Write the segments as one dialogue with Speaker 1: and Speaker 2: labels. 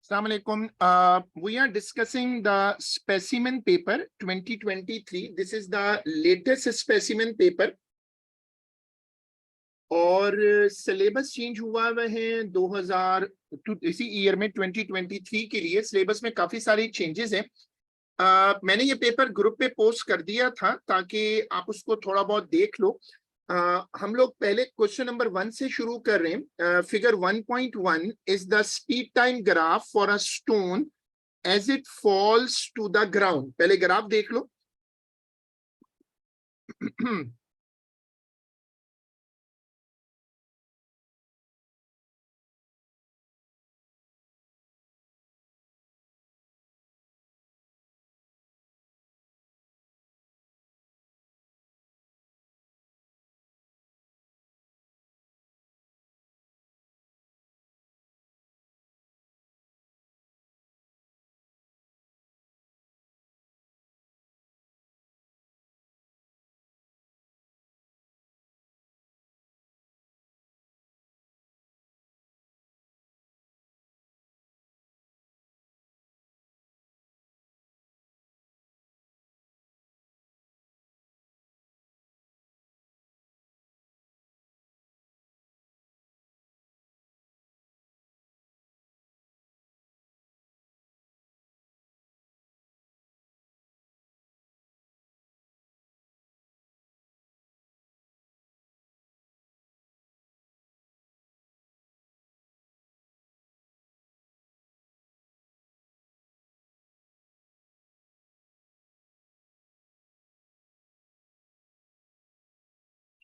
Speaker 1: Assalamu alaikum. We are discussing the specimen paper 2023. This is the latest specimen paper. और syllabus change हुआ हुआ है 2000 इसी year में 2023 के लिए सिलेबस में काफी सारी चेंजेस हैं। मैंने ये पेपर ग्रुप पे पोस्ट कर दिया था ताकि आप उसको थोड़ा बहुत देख लो। हम लोग पहले क्वेश्चन नंबर 1 से शुरू कर रहे हैं। Figure 1.1 is the speed time graph for a stone as it falls to the ground. पहले ग्राफ देख लो।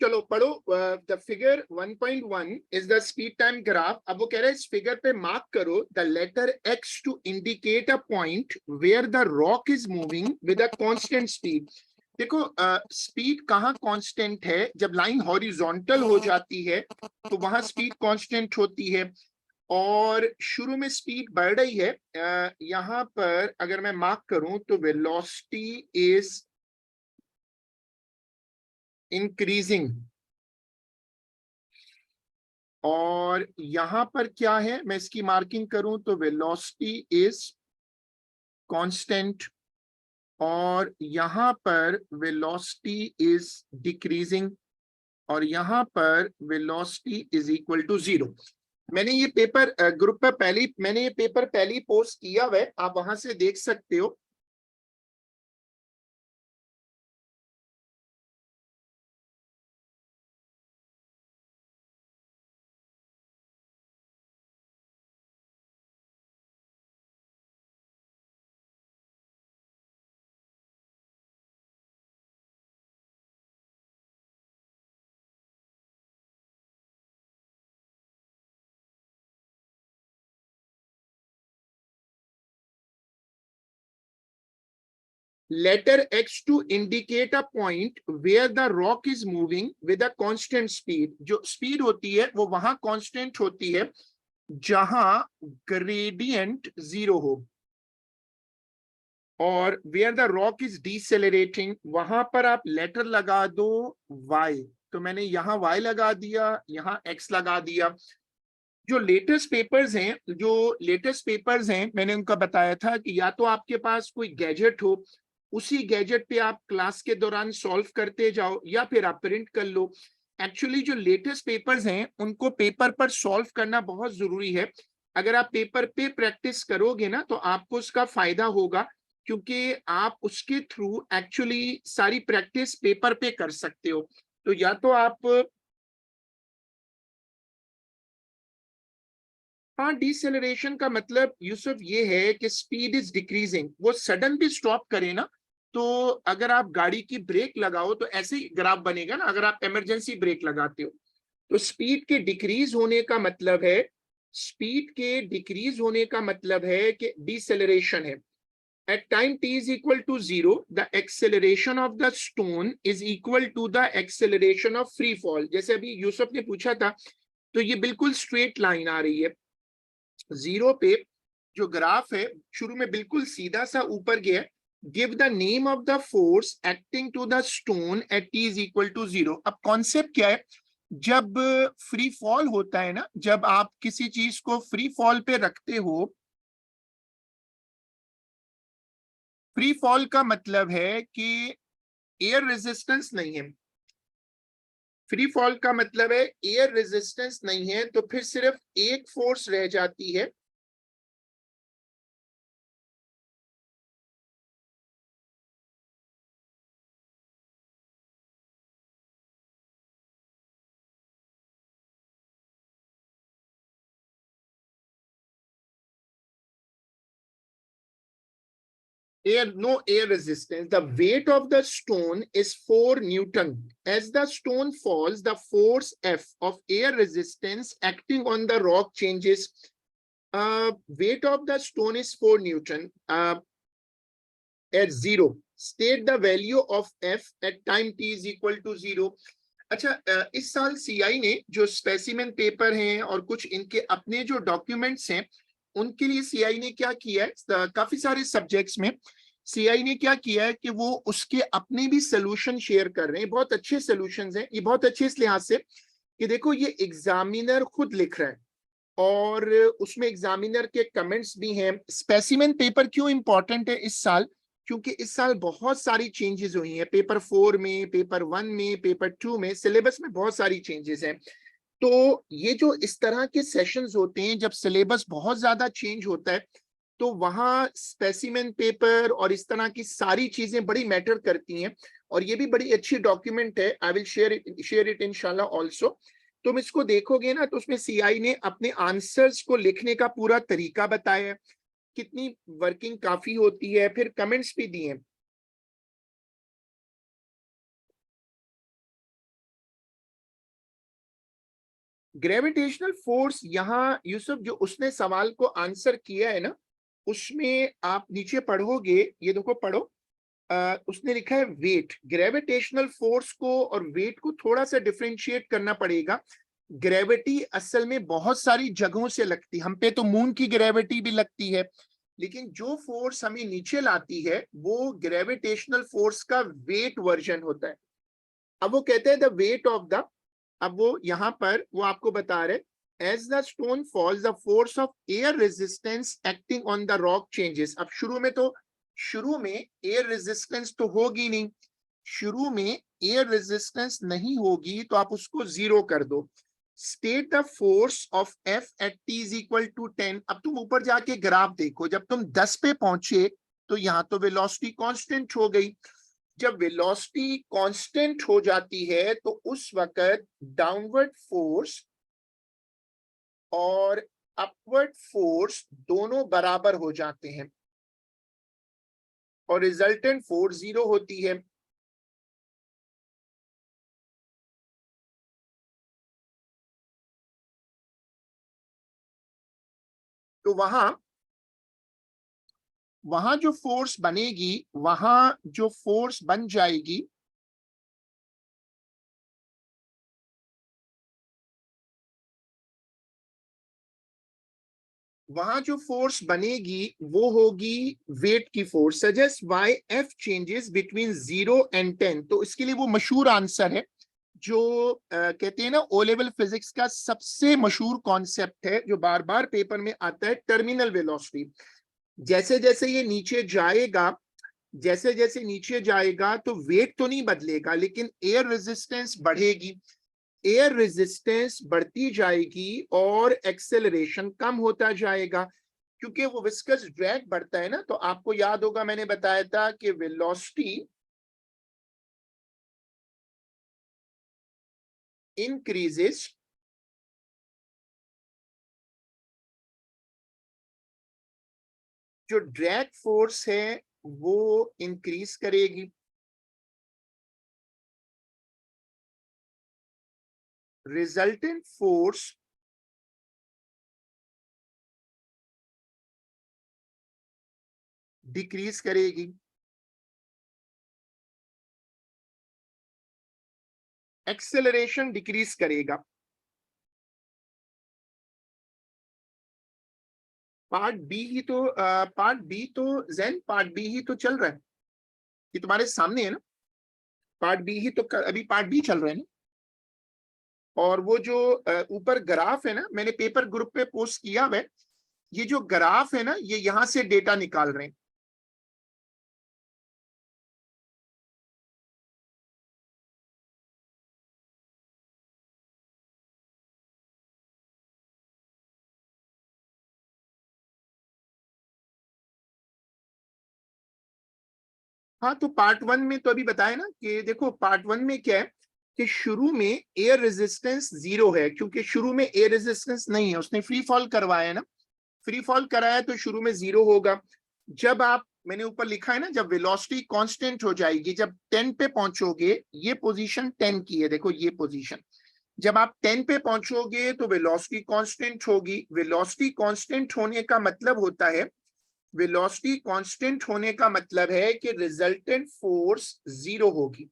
Speaker 1: चलो पढ़ो। The figure 1.1 is the speed time graph. अब वो कह रहा है इस फिगर पे मार्क करो the letter X to indicate a point where the rock is moving with a constant speed. देखो स्पीड कहाँ कांस्टेंट है? जब लाइन हॉरिजॉन्टल हो जाती है तो वहां स्पीड कांस्टेंट होती है और शुरू में स्पीड बढ़ रही है। यहाँ पर अगर मैं मार्क करूं तो वेलोसिटी इज इंक्रीजिंग और यहां पर क्या है, मैं इसकी मार्किंग करूं तो वेलोसिटी इज कांस्टेंट और यहां पर वेलोसिटी इज डिक्रीजिंग और यहां पर वेलोसिटी इज इक्वल टू 0। मैंने ये पेपर ग्रुप पर पहली पोस्ट किया हुआ है, आप वहां से देख सकते हो। Letter X to indicate a point where the rock is moving with a constant speed। जो स्पीड होती है वो वहां कांस्टेंट होती है जहां ग्रेडियंट 0 हो और वेयर द रॉक इज डिसेलरेटिंग वहां पर आप लेटर लगा दो y। तो मैंने यहाँ y लगा दिया, यहाँ x लगा दिया। जो लेटेस्ट पेपर्स हैं मैंने उनका बताया था कि या तो आपके पास कोई गैजेट हो, उसी गैजेट पे आप क्लास के दौरान सॉल्व करते जाओ या फिर आप प्रिंट कर लो। एक्चुअली जो लेटेस्ट पेपर्स हैं उनको पेपर पर सॉल्व करना बहुत जरूरी है। अगर आप पेपर पे प्रैक्टिस करोगे ना तो आपको उसका फायदा होगा, क्योंकि आप उसके थ्रू एक्चुअली सारी प्रैक्टिस पेपर पे कर सकते हो। तो या तो आप हाँ, डिसेलरेशन का मतलब यूसुफ ये है कि स्पीड इज डिक्रीजिंग। वो सडन भी स्टॉप करे ना तो अगर आप गाड़ी की ब्रेक लगाओ तो ऐसे ही ग्राफ बनेगा ना, अगर आप इमरजेंसी ब्रेक लगाते हो। तो स्पीड के डिक्रीज होने का मतलब है कि डिसेलरेशन है। At time t is equal to 0, the acceleration of the stone is equal to the acceleration of free fall। जैसे अभी यूसुफ ने पूछा था तो ये बिल्कुल स्ट्रेट लाइन आ रही है। 0 पे जो ग्राफ है शुरू में बिल्कुल सीधा सा ऊपर गया। Give the name of the force acting to the stone at t is equal to 0। अब कॉन्सेप्ट क्या है? जब फ्री फॉल होता है ना, जब आप किसी चीज को फ्री फॉल पे रखते हो फ्री फॉल का मतलब है कि एयर रेजिस्टेंस नहीं है। फ्री फॉल का मतलब है एयर रेजिस्टेंस नहीं है, तो फिर सिर्फ एक फोर्स रह जाती है, no air resistance. The weight of the stone is 4 Newton. As the stone falls, the force F of air resistance acting on the rock changes. Weight of the stone is 4 Newton. At 0. State the value of F at time t is equal to 0. अच्छा, इस साल CI ने जो specimen paper हैं और कुछ इनके अपने जो डॉक्यूमेंट्स हैं, उनके लिए सीआई ने क्या किया है, काफी सारे सब्जेक्ट्स में सीआई ने क्या किया है कि वो उसके अपने भी सोल्यूशन शेयर कर रहे हैं। बहुत अच्छे सोल्यूशंस हैं ये, बहुत अच्छे इस लिहाज से कि देखो ये एग्जामिनर खुद लिख रहा है और उसमें एग्जामिनर के कमेंट्स भी हैं। स्पेसिमेन पेपर क्यों इंपॉर्टेंट है इस साल, क्योंकि इस साल बहुत सारी चेंजेस हुई हैं। पेपर 4 में, पेपर 1 में, पेपर 2 में, सिलेबस में बहुत सारी चेंजेस हैं। तो ये जो इस तरह के सेशंस होते हैं जब सिलेबस बहुत ज्यादा चेंज होता है, तो वहां स्पेसिमेन पेपर और इस तरह की सारी चीजें बड़ी मैटर करती हैं। और ये भी बड़ी अच्छी डॉक्यूमेंट है। आई विल शेयर इट इंशाल्लाह ऑल्सो। तुम इसको देखोगे ना तो उसमें सीआई ने अपने आंसर्स को लिखने का पूरा तरीका बताया है, कितनी वर्किंग काफी होती है, फिर कमेंट्स भी दिए। ग्रेविटेशनल फोर्स यहाँ यूसुफ जो उसने सवाल को आंसर किया है ना, उसमें आप नीचे पढ़ोगे, ये देखो पढ़ो, उसने लिखा है वेट। ग्रेविटेशनल फोर्स को और वेट को थोड़ा सा डिफरेंशिएट करना पड़ेगा। ग्रेविटी असल में बहुत सारी जगहों से लगती है, हम पे तो मून की ग्रेविटी भी लगती है, लेकिन जो फोर्स हमें नीचे लाती है वो ग्रेविटेशनल फोर्स का वेट वर्जन होता है। अब वो कहते हैं द वेट ऑफ द, अब वो यहाँ पर वो आपको बता रहे as the stone falls the force of air resistance acting on the rock changes. अब शुरू में एयर रेजिस्टेंस तो होगी नहीं, शुरू में एयर रेजिस्टेंस नहीं होगी तो आप उसको 0 कर दो। State the force of F at t is equal to 10। अब तुम ऊपर जाके ग्राफ देखो, जब तुम 10 पे पहुंचे तो यहाँ तो वेलोसिटी कांस्टेंट हो गई। जब वेलोसिटी कांस्टेंट हो जाती है तो उस वक्त डाउनवर्ड फोर्स और अपवर्ड फोर्स दोनों बराबर हो जाते हैं और रिजल्टेंट फोर्स 0 होती है। तो वहां जो फोर्स बनेगी, वहां जो फोर्स बन जाएगी, वहां जो फोर्स बनेगी वो होगी वेट की force. Suggest why F changes between 0 and 10। तो इसके लिए वो मशहूर आंसर है जो कहते हैं ना, ओ लेवल फिजिक्स का सबसे मशहूर कॉन्सेप्ट है जो बार बार पेपर में आता है, टर्मिनल वेलोसिटी। जैसे जैसे ये नीचे जाएगा, जैसे जैसे नीचे जाएगा तो वेट तो नहीं बदलेगा, लेकिन एयर रेजिस्टेंस बढ़ेगी। एयर रेजिस्टेंस बढ़ती जाएगी और एक्सेलरेशन कम होता जाएगा, क्योंकि वो विस्कस ड्रैग बढ़ता है ना। तो आपको याद होगा मैंने बताया था कि वेलोसिटी इंक्रीजेस जो ड्रैग फोर्स है वो इंक्रीज करेगी, रिजल्टेंट फोर्स डिक्रीज करेगी। एक्सेलरेशन डिक्रीज करेगा। पार्ट बी तो जैन पार्ट बी ही तो चल रहा है, ये तुम्हारे सामने है ना। पार्ट बी ही तो अभी पार्ट बी चल रहा है ना। और वो जो ऊपर ग्राफ है ना, मैंने पेपर ग्रुप पे पोस्ट किया हुआ है, ये जो ग्राफ है ना, ये यहां से डेटा निकाल रहे हैं। हाँ, तो पार्ट वन में तो अभी बताया ना कि देखो पार्ट वन में क्या है कि शुरू में एयर रेजिस्टेंस 0 है, क्योंकि शुरू में एयर रेजिस्टेंस नहीं है, उसने फ्री फॉल करवाया है ना, फ्री फॉल कराया तो शुरू में 0 होगा। जब आप, मैंने ऊपर लिखा है ना, जब वेलोसिटी कांस्टेंट हो जाएगी, जब 10 पे पहुंचोगे, ये पोजीशन 10 की है, देखो ये पोजीशन, जब आप 10 पे पहुंचोगे तो वेलोसिटी कांस्टेंट होगी। वेलोसिटी कांस्टेंट होने का मतलब होता है, वेलोसिटी कांस्टेंट होने का मतलब है कि रिजल्टेंट फोर्स 0 होगी।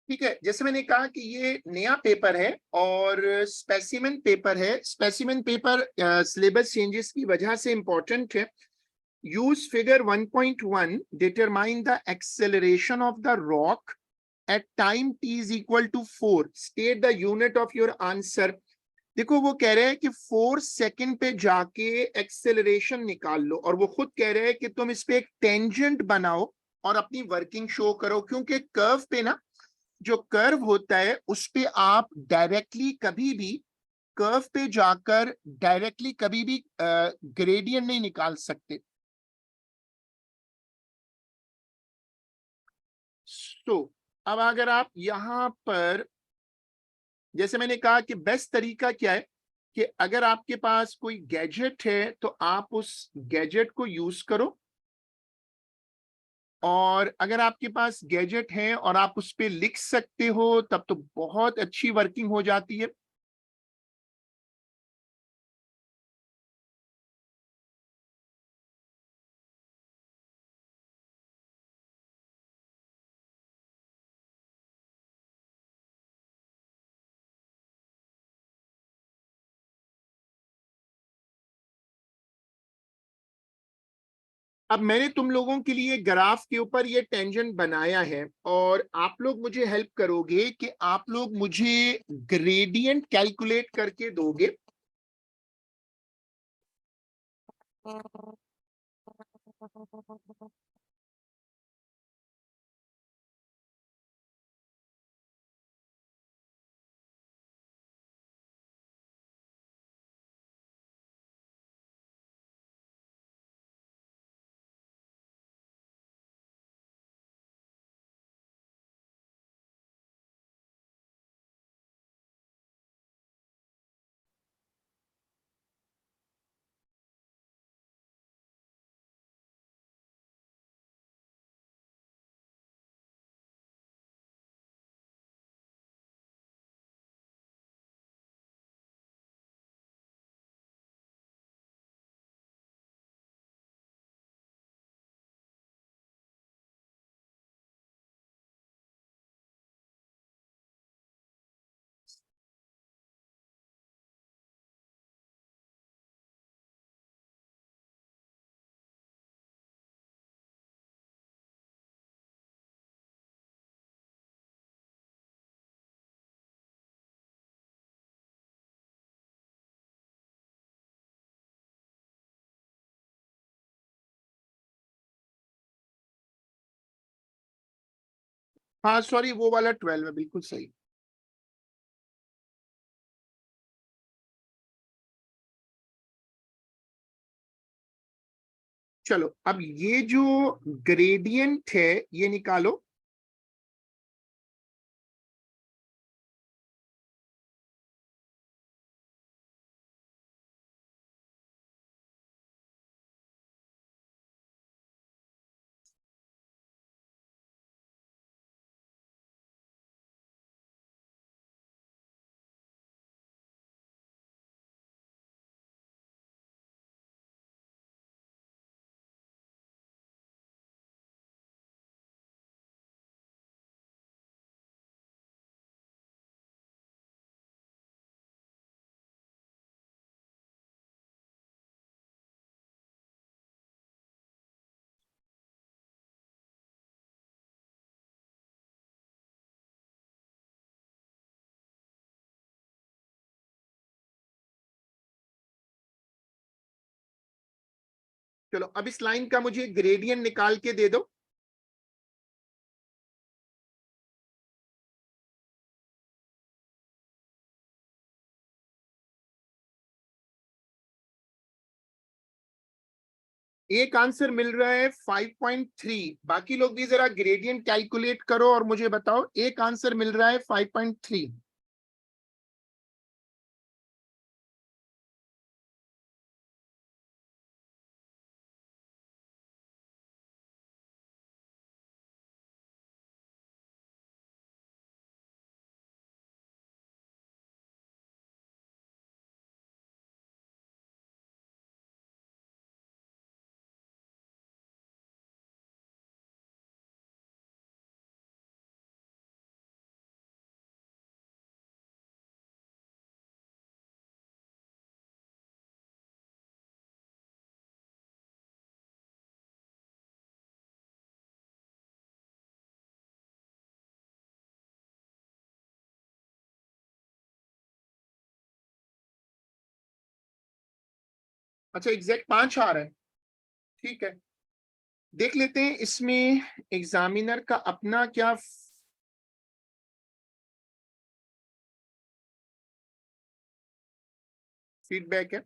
Speaker 1: ठीक है, जैसे मैंने कहा कि ये नया पेपर है और स्पेसिमेन पेपर है। स्पेसिमेन पेपर सिलेबस चेंजेस की वजह से इंपॉर्टेंट है। Use figure 1.1, determine the acceleration of the rock at time t is equal to 4, state the unit of your answer. देखो वो कह रहे हैं कि 4 सेकंड पे जाके एक्सेलरेशन निकाल लो, और वो खुद कह रहे हैं कि तुम इस पे एक टेंजेंट बनाओ और अपनी वर्किंग शो करो, क्योंकि कर्व पे ना, जो कर्व होता है उस पे आप डायरेक्टली कभी भी, कर्व पे जाकर डायरेक्टली कभी भी ग्रेडियंट नहीं निकाल सकते। तो अब अगर आप यहां पर, जैसे मैंने कहा कि बेस्ट तरीका क्या है कि अगर आपके पास कोई गैजेट है तो आप उस गैजेट को यूज करो, और अगर आपके पास गैजेट है और आप उस पे लिख सकते हो तब तो बहुत अच्छी वर्किंग हो जाती है। अब मैंने तुम लोगों के लिए ग्राफ के ऊपर ये टेंजेंट बनाया है, और आप लोग मुझे हेल्प करोगे कि आप लोग मुझे ग्रेडियंट कैलकुलेट करके दोगे। हाँ सॉरी, वो वाला 12 है, बिल्कुल सही। चलो अब ये जो ग्रेडियंट है ये निकालो। चलो अब इस लाइन का मुझे ग्रेडियंट निकाल के दे दो। एक आंसर मिल रहा है 5.3। बाकी लोग भी जरा ग्रेडियंट कैलकुलेट करो और मुझे बताओ। एक आंसर मिल रहा है 5.3। अच्छा, एग्जैक्ट 5 आ रहा है। ठीक है, देख लेते हैं इसमें एग्जामिनर का अपना क्या फीडबैक है।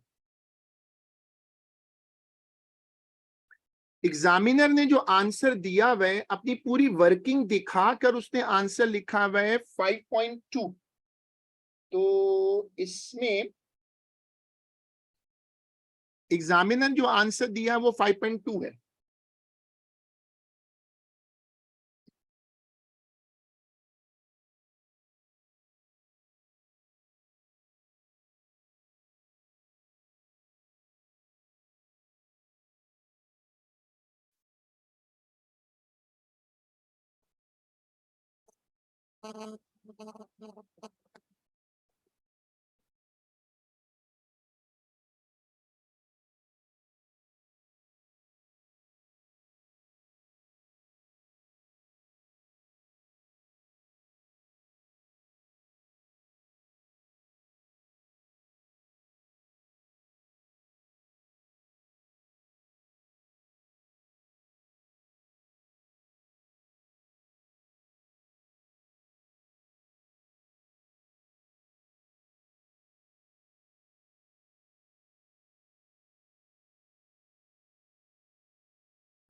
Speaker 1: एग्जामिनर ने जो आंसर दिया हुआ है, अपनी पूरी वर्किंग दिखाकर उसने आंसर लिखा हुआ है 5.2। तो इसमें एग्जामिनर जो आंसर दिया है वो 5.2 है।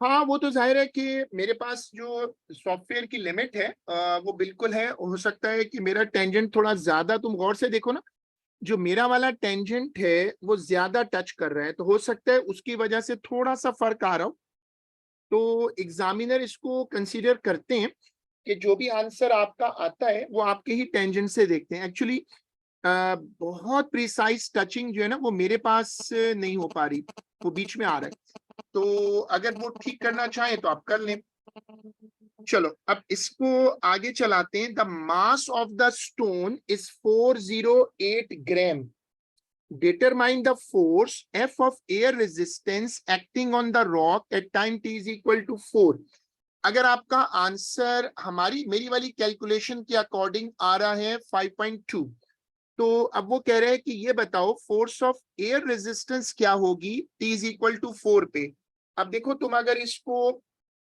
Speaker 1: हाँ, वो तो जाहिर है कि मेरे पास जो सॉफ्टवेयर की लिमिट है वो बिल्कुल है। हो सकता है कि मेरा टेंजेंट थोड़ा ज्यादा, तुम गौर से देखो ना, जो मेरा वाला टेंजेंट है वो ज्यादा टच कर रहा है, तो हो सकता है उसकी वजह से थोड़ा सा फर्क आ रहा हो। तो एग्जामिनर इसको कंसीडर करते हैं कि जो भी आंसर आपका आता है वो आपके ही टेंजेंट से देखते हैं। एक्चुअली बहुत प्रिसाइज टचिंग जो है ना वो मेरे पास नहीं हो पा रही, वो बीच में आ रहा है। तो अगर वो ठीक करना चाहें तो आप कर लें। चलो अब इसको आगे चलाते हैं। The mass of the stone is 408 gram. Determine the force F of air resistance acting on the rock at time t is equal to 4। अगर आपका आंसर हमारी मेरी वाली कैलकुलेशन के अकॉर्डिंग आ रहा है 5.2, तो अब वो कह रहे हैं कि ये बताओ फोर्स ऑफ एयर रेजिस्टेंस क्या होगी टी इज इक्वल टू 4 पे। अब देखो, तुम अगर इसको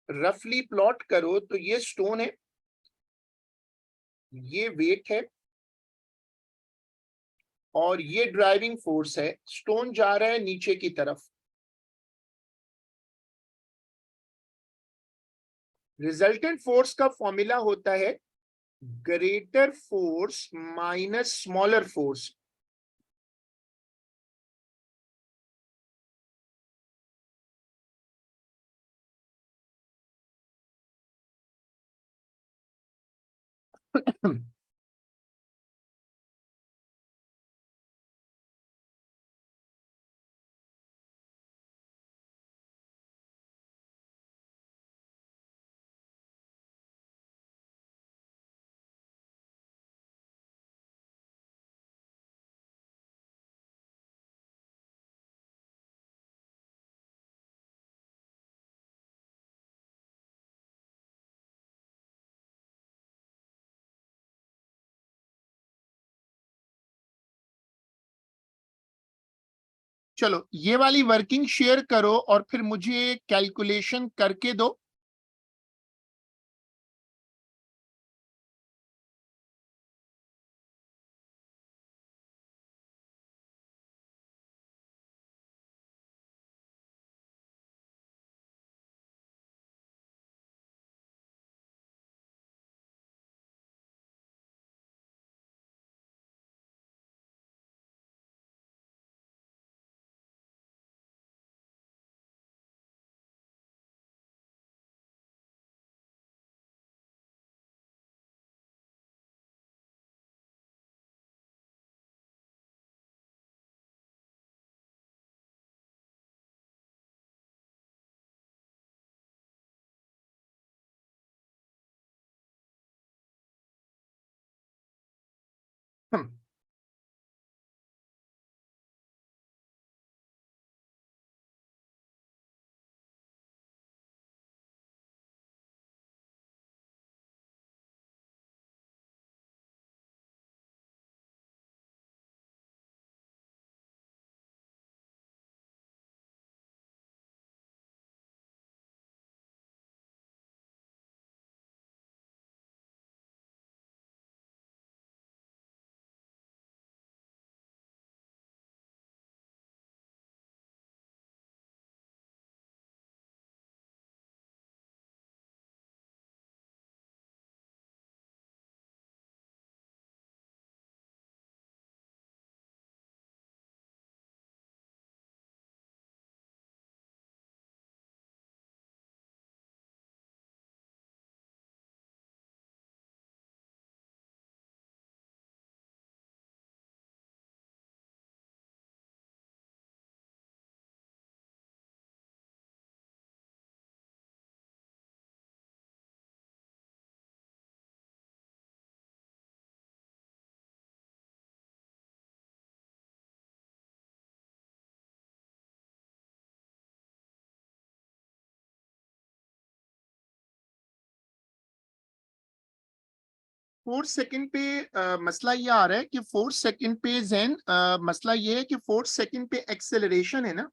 Speaker 1: रफली प्लॉट करो तो ये स्टोन है, ये वेट है, और ये ड्राइविंग फोर्स है। स्टोन जा रहा है नीचे की तरफ। रिजल्टेंट फोर्स का फॉर्मूला होता है greater force minus smaller force. चलो ये वाली वर्किंग शेयर करो और फिर मुझे कैलकुलेशन करके दो। हम 4 सेकंड पे मसला ये आ रहा है कि 4 सेकंड पे जैन मसला ये है कि 4 सेकंड पे एक्सेलरेशन है ना।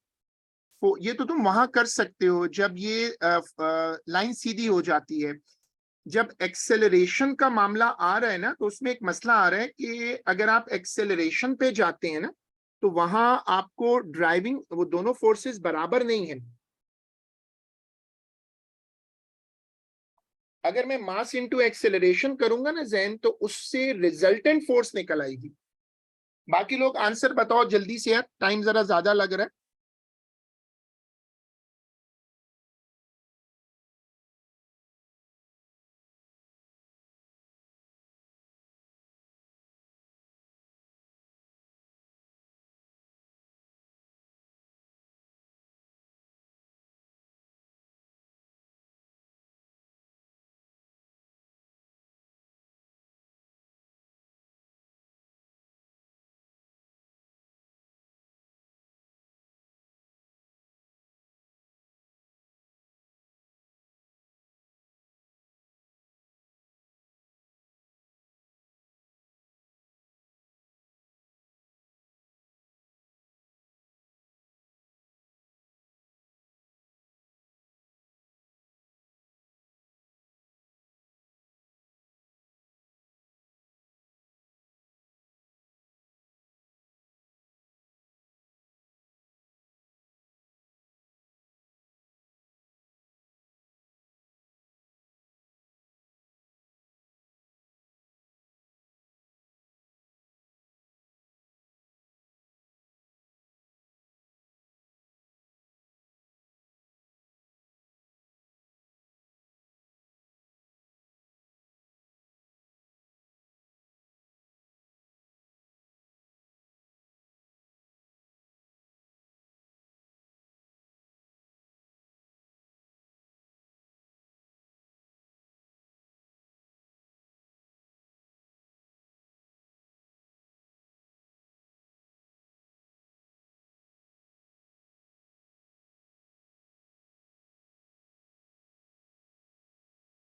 Speaker 1: ये तो तुम वहां कर सकते हो जब ये लाइन सीधी हो जाती है। जब एक्सेलरेशन का मामला आ रहा है ना, तो उसमें एक मसला आ रहा है कि अगर आप एक्सेलरेशन पे जाते हैं ना, तो वहां आपको ड्राइविंग वो दोनों फोर्सेस बराबर नहीं है। अगर मैं मास इनटू एक्सेलरेशन करूंगा ना जैन, तो उससे रिजल्टेंट फोर्स निकल आएगी। बाकी लोग आंसर बताओ जल्दी से यार, टाइम जरा ज्यादा लग रहा है।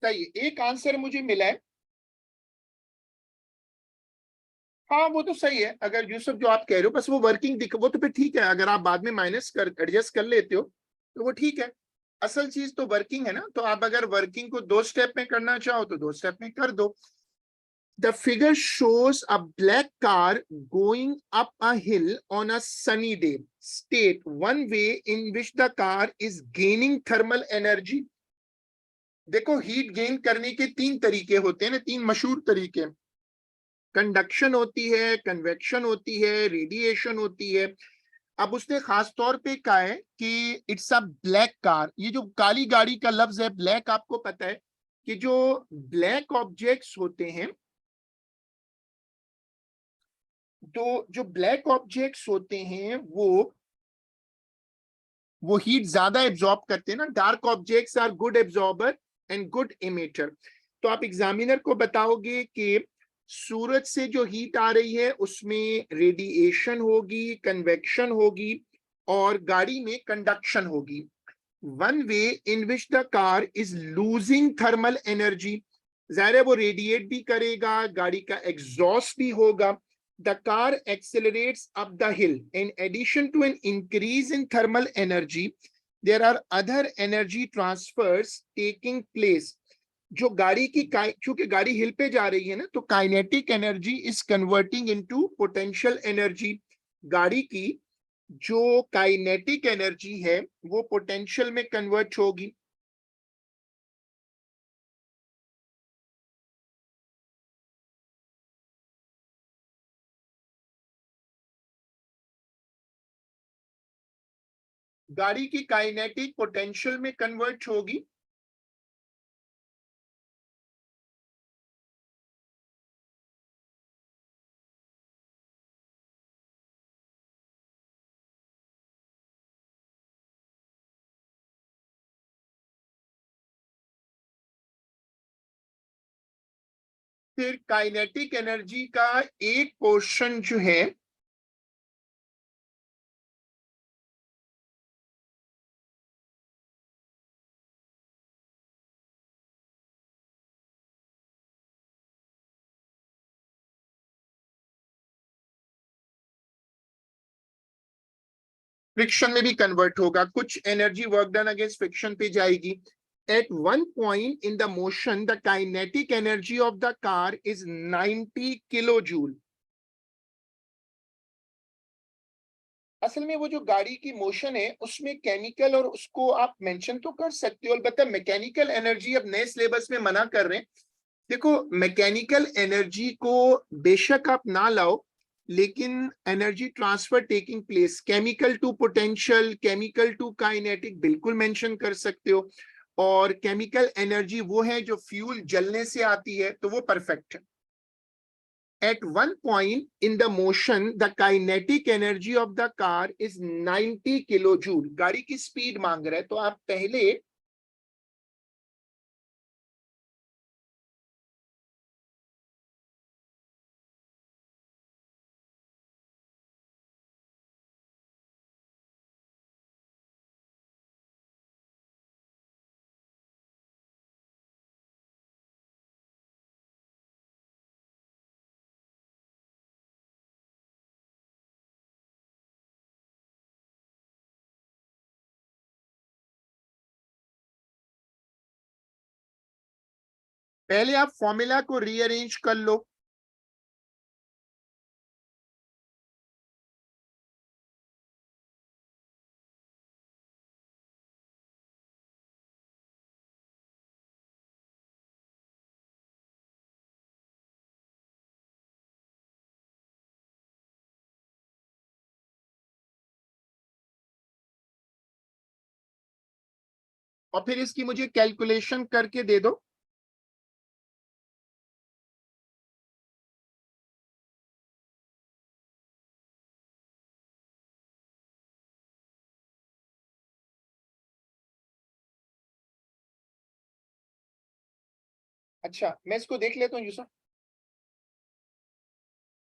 Speaker 1: सही, एक आंसर मुझे मिला है। हाँ वो तो सही है, अगर यूसुफ जो आप कह रहे हो, बस वो वर्किंग दिख, वो तो फिर ठीक है, अगर आप बाद में माइनस कर एडजस्ट कर लेते हो तो वो ठीक है। असल चीज तो वर्किंग है ना, तो आप अगर वर्किंग को 2 स्टेप में करना चाहो तो 2 स्टेप में कर दो। The figure shows a black car going up a hill on a sunny day. State one way in which the car is gaining thermal energy. देखो हीट गेन करने के 3 तरीके होते हैं ना, 3 मशहूर तरीके। कंडक्शन होती है, कन्वेक्शन होती है, रेडिएशन होती है। अब उसने खास तौर पे कहा है कि इट्स अ ब्लैक कार। ये जो काली गाड़ी का लफ्ज है ब्लैक, आपको पता है कि जो ब्लैक ऑब्जेक्ट्स होते हैं, तो जो ब्लैक ऑब्जेक्ट्स होते हैं वो हीट ज्यादा एब्जॉर्ब करते हैं ना। Dark objects are good absorber and good emitter. तो आप एग्जामिनर को बताओगे कि सूरज से जो हीट आ रही है उसमें रेडिएशन होगी, कन्वेक्शन होगी और गाड़ी में कंडक्शन होगी। One way in which the car is losing thermal energy, जाहिर है वो रेडिएट भी करेगा, गाड़ी का एग्जॉस्ट भी होगा। The car accelerates up the hill. In addition to an increase in thermal energy, there are other energy transfers taking place. जो गाड़ी की चूंकि गाड़ी हिल पे जा रही है ना, तो kinetic energy is converting into potential energy. गाड़ी की जो काइनेटिक एनर्जी है वो पोटेंशियल में कन्वर्ट होगी। गाड़ी की काइनेटिक पोटेंशियल में कन्वर्ट होगी। फिर काइनेटिक एनर्जी का एक पोर्शन जो है फ्रिक्शन में भी कन्वर्ट होगा। कुछ energy work done against friction पे जाएगी। At one point in the motion, the kinetic energy of the car is 90 kilojoule. असल में वो जो गाड़ी की मोशन है उसमें केमिकल, और उसको आप मेंशन तो कर सकते हो, अलबत्ता मैकेनिकल एनर्जी अब नए सिलेबस में मना कर रहे हैं। देखो मैकेनिकल एनर्जी को बेशक आप ना लाओ, लेकिन energy transfer taking place, chemical to potential, chemical to kinetic बिल्कुल मेंशन कर सकते हो। और केमिकल एनर्जी वो है जो फ्यूल जलने से आती है, तो वो परफेक्ट है। At one point in the motion, the kinetic energy of the car is 90 kilojoule. गाड़ी की स्पीड मांग रहा है, तो आप पहले आप फॉर्मूला को रीअरेंज कर लो। और फिर इसकी मुझे कैलकुलेशन करके दे दो। अच्छा मैं इसको देख लेता हूँ यूसुफ,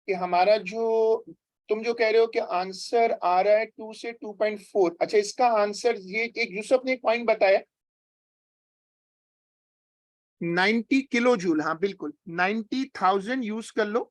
Speaker 1: कि हमारा जो तुम जो कह रहे हो कि आंसर आ रहा है 2 से 2.4। अच्छा इसका आंसर ये, एक यूसुफ ने एक पॉइंट बताया 90 किलो जूल। हाँ बिल्कुल 90,000 यूज कर लो।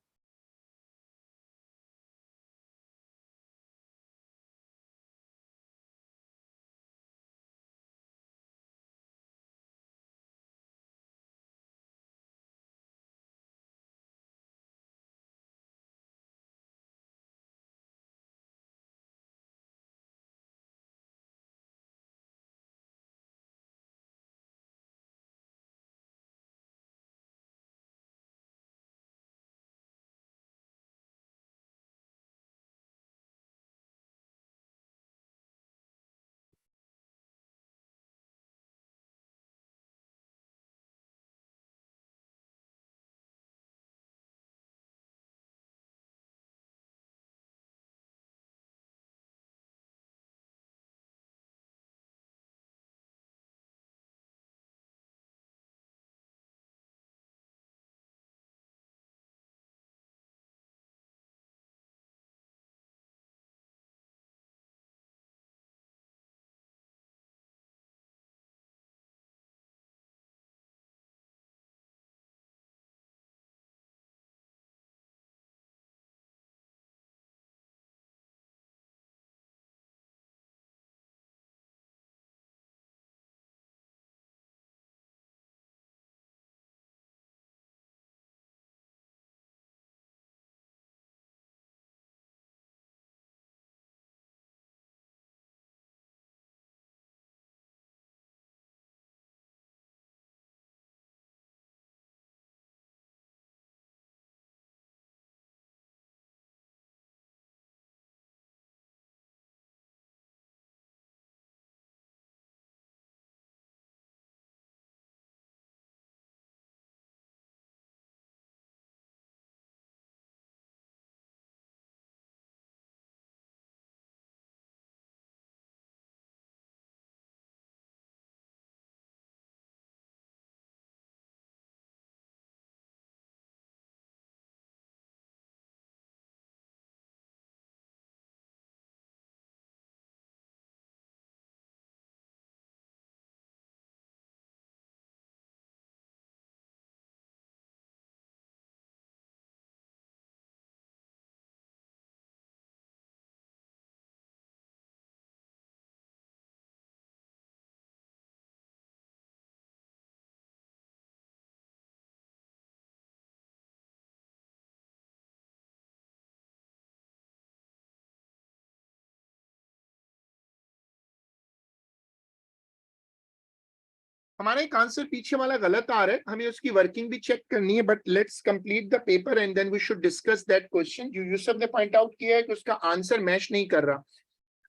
Speaker 1: हमारा एक आंसर पीछे वाला गलत आ रहा है, हमें उसकी वर्किंग भी चेक करनी है, but let's complete the paper and then we should discuss that question. Yusuf ने पॉइंट आउट किया है कि उसका आंसर मैच नहीं कर रहा।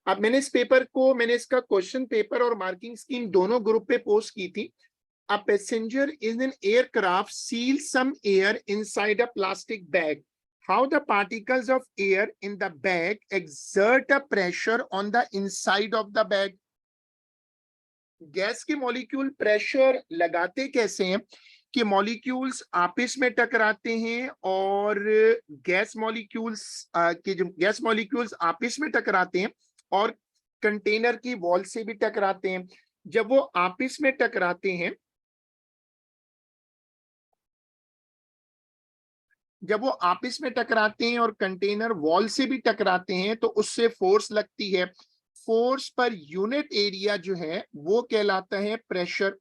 Speaker 1: अब मैंने इस पेपर को, मैंने इसका क्वेश्चन पेपर और मार्किंग स्कीम दोनों ग्रुप पे पोस्ट की थी। A passenger in an aircraft seals some air inside a plastic bag. How the particles of air in the bag exert a pressure on the inside of the bag? Gas के molecule pressure लगाते कैसे हैं कि molecules आपस में टकराते हैं, और गैस मॉलिक्यूल्स के जो गैस मॉलिक्यूल्स आपस में टकराते हैं और कंटेनर की वॉल से भी टकराते हैं। जब वो आपस में टकराते हैं, जब वो आपस में टकराते हैं और कंटेनर वॉल से भी टकराते हैं तो उससे फोर्स लगती है। फोर्स पर यूनिट एरिया जो है वो कहलाता है pressure.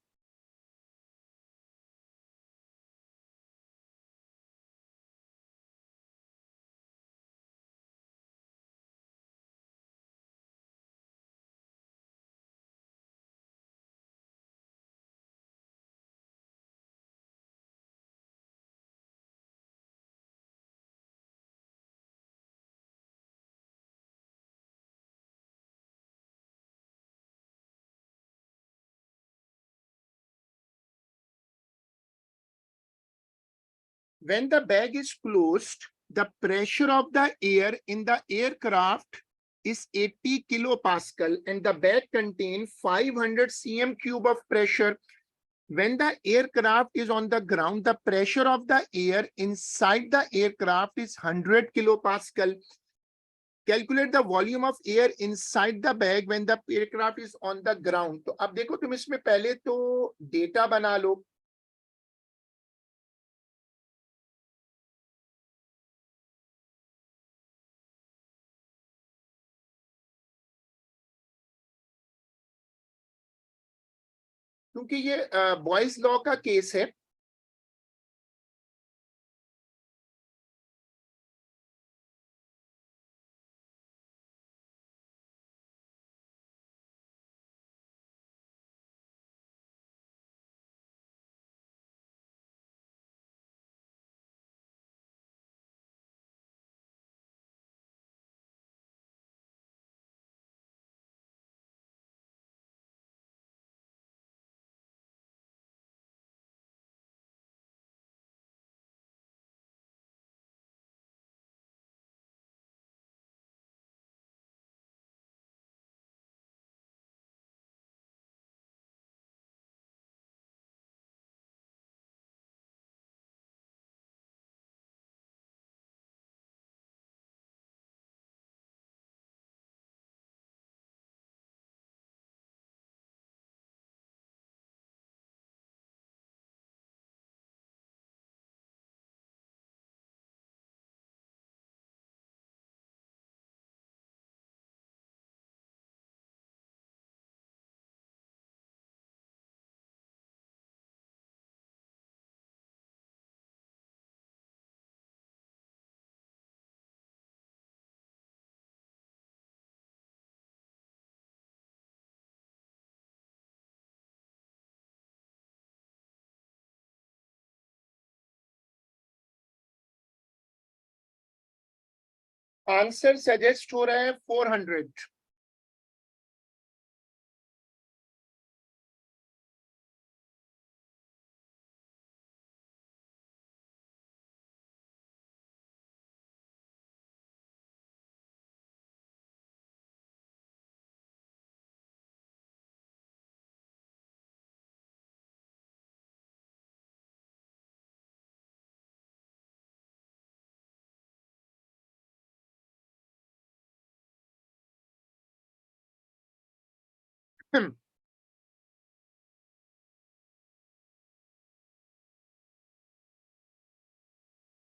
Speaker 1: When the bag is closed, the pressure of the air in the aircraft is 80 kilopascal and the bag contains 500 cm cube of pressure. When the aircraft is on the ground, the pressure of the air inside the aircraft is 100 kilopascal. Calculate the volume of air inside the bag when the aircraft is on the ground. तो अब देखो, तुम इसमें पहले तो data बना लो। क्योंकि ये बॉयज लॉ का केस है। आंसर सजेस्ट हो रहा है 400।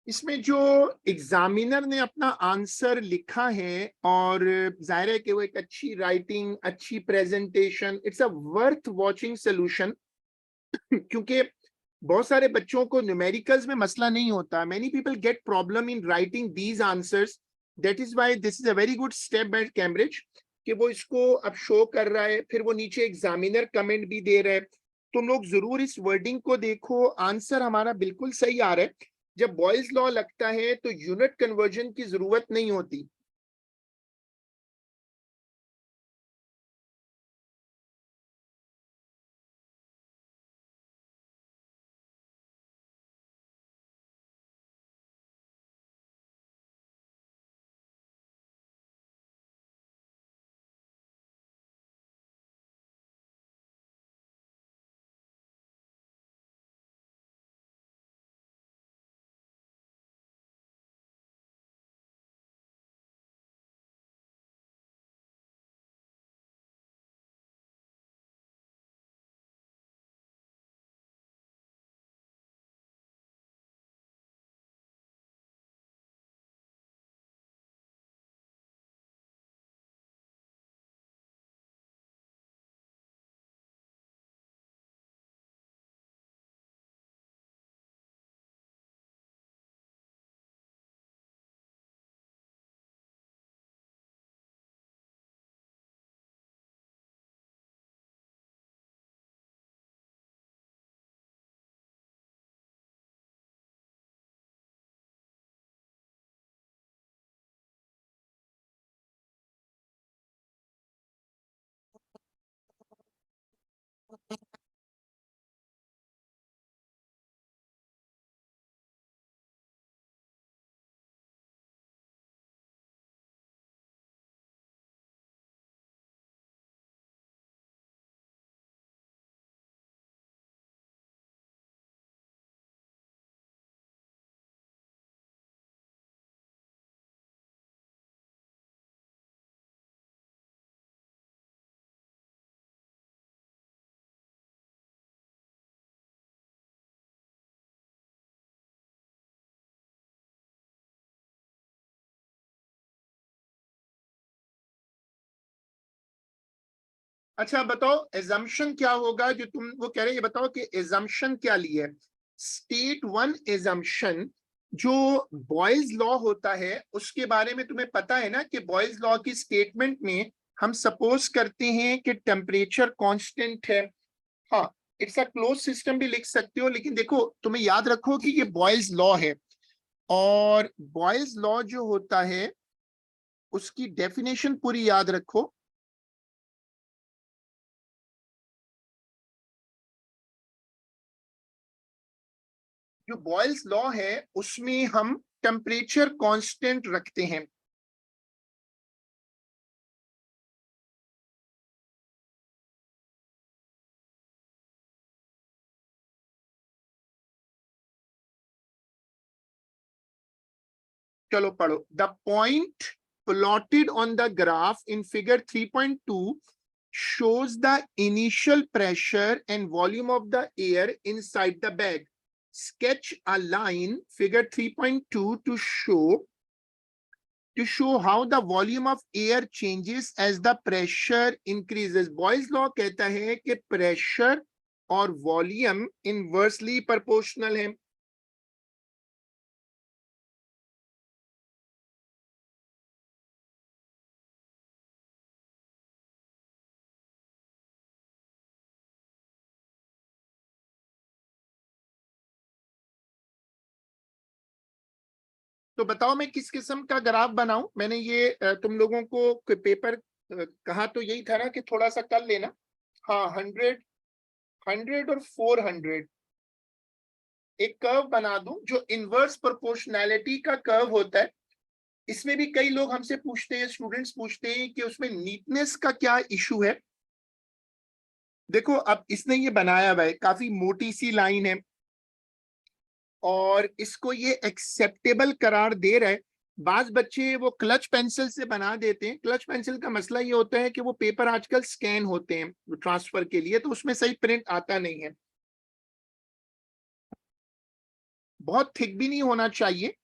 Speaker 1: इसमें जो एग्जामिनर ने अपना आंसर लिखा है, और जाहिर है कि वो एक अच्छी राइटिंग, अच्छी presentation, it's a worth watching solution. क्योंकि बहुत सारे बच्चों को न्यूमेरिकल्स में मसला नहीं होता। Many people get problem in writing these answers. That is why this is a very good step by Cambridge कि वो इसको अब शो कर रहा है, फिर वो नीचे एग्जामिनर कमेंट भी दे रहा है। तुम लोग जरूर इस वर्डिंग को देखो, आंसर हमारा बिल्कुल सही आ रहा है। जब बॉयज लॉ लगता है तो यूनिट कन्वर्जन की जरूरत नहीं होती। अच्छा बताओ एजम्पशन क्या होगा जो तुम वो कह रहे हैं, ये बताओ कि एजम्पशन क्या लिया है। स्टेट वन एजम्पशन जो बॉयज लॉ होता है उसके बारे में तुम्हें पता है ना कि बॉयज लॉ की स्टेटमेंट में हम सपोज करते हैं कि टेम्परेचर कांस्टेंट है। हाँ, इट्स अ क्लोज सिस्टम भी लिख सकते हो, लेकिन देखो तुम्हें याद रखो कि ये बॉयज लॉ है, और बॉयज लॉ जो होता है उसकी डेफिनेशन पूरी याद रखो। जो बॉयल्स लॉ है उसमें हम टेम्परेचर कांस्टेंट रखते हैं। चलो पढ़ो। The point plotted on the graph in figure 3.2 shows the initial pressure and volume of the air inside the bag. Sketch a line, figure 3.2, to show how the volume of air changes as the pressure increases. Boyle's law कहता है कि pressure और volume inversely proportional है। तो बताओ मैं किस किस्म का ग्राफ बनाऊं। मैंने ये तुम लोगों को पेपर कहा तो यही था ना कि थोड़ा सा कर लेना। हाँ, 100, 100 और 400 एक कर्व बना दूं जो इनवर्स प्रोपोर्शनैलिटी का कर्व होता है। इसमें भी कई लोग हमसे पूछते हैं, स्टूडेंट्स पूछते हैं कि उसमें नीटनेस का क्या इशू है। देखो अब इसने ये बनाया हुआ है, काफी मोटी सी लाइन है और इसको ये एक्सेप्टेबल करार दे रहा है। बाज बच्चे वो क्लच पेंसिल से बना देते हैं। क्लच पेंसिल का मसला ये होता है कि वो पेपर आजकल स्कैन होते हैं ट्रांसफर के लिए, तो उसमें सही प्रिंट आता नहीं है। बहुत थिक भी नहीं होना चाहिए।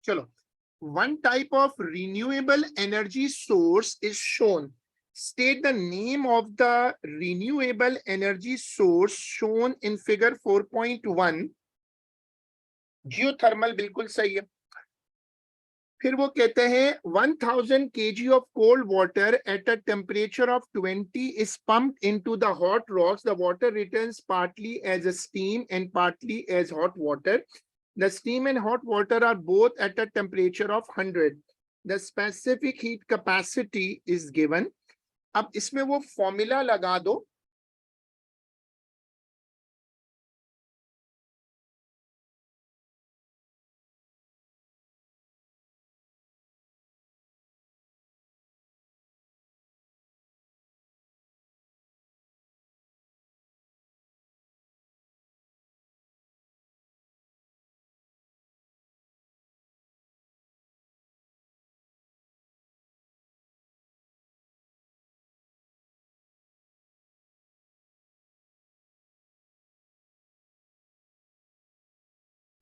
Speaker 1: चलो, one type of renewable energy source is shown. State the name of the renewable energy source shown in figure 4.1. Geothermal बिल्कुल सही है। फिर वो कहते हैं 1000 kg of cold water at a temperature of 20 is pumped into the hot rocks. The water returns partly as a steam and partly as hot water. The steam and hot water are both at a temperature of 100. The specific heat capacity is given. अब इसमें वो formula लगा दो।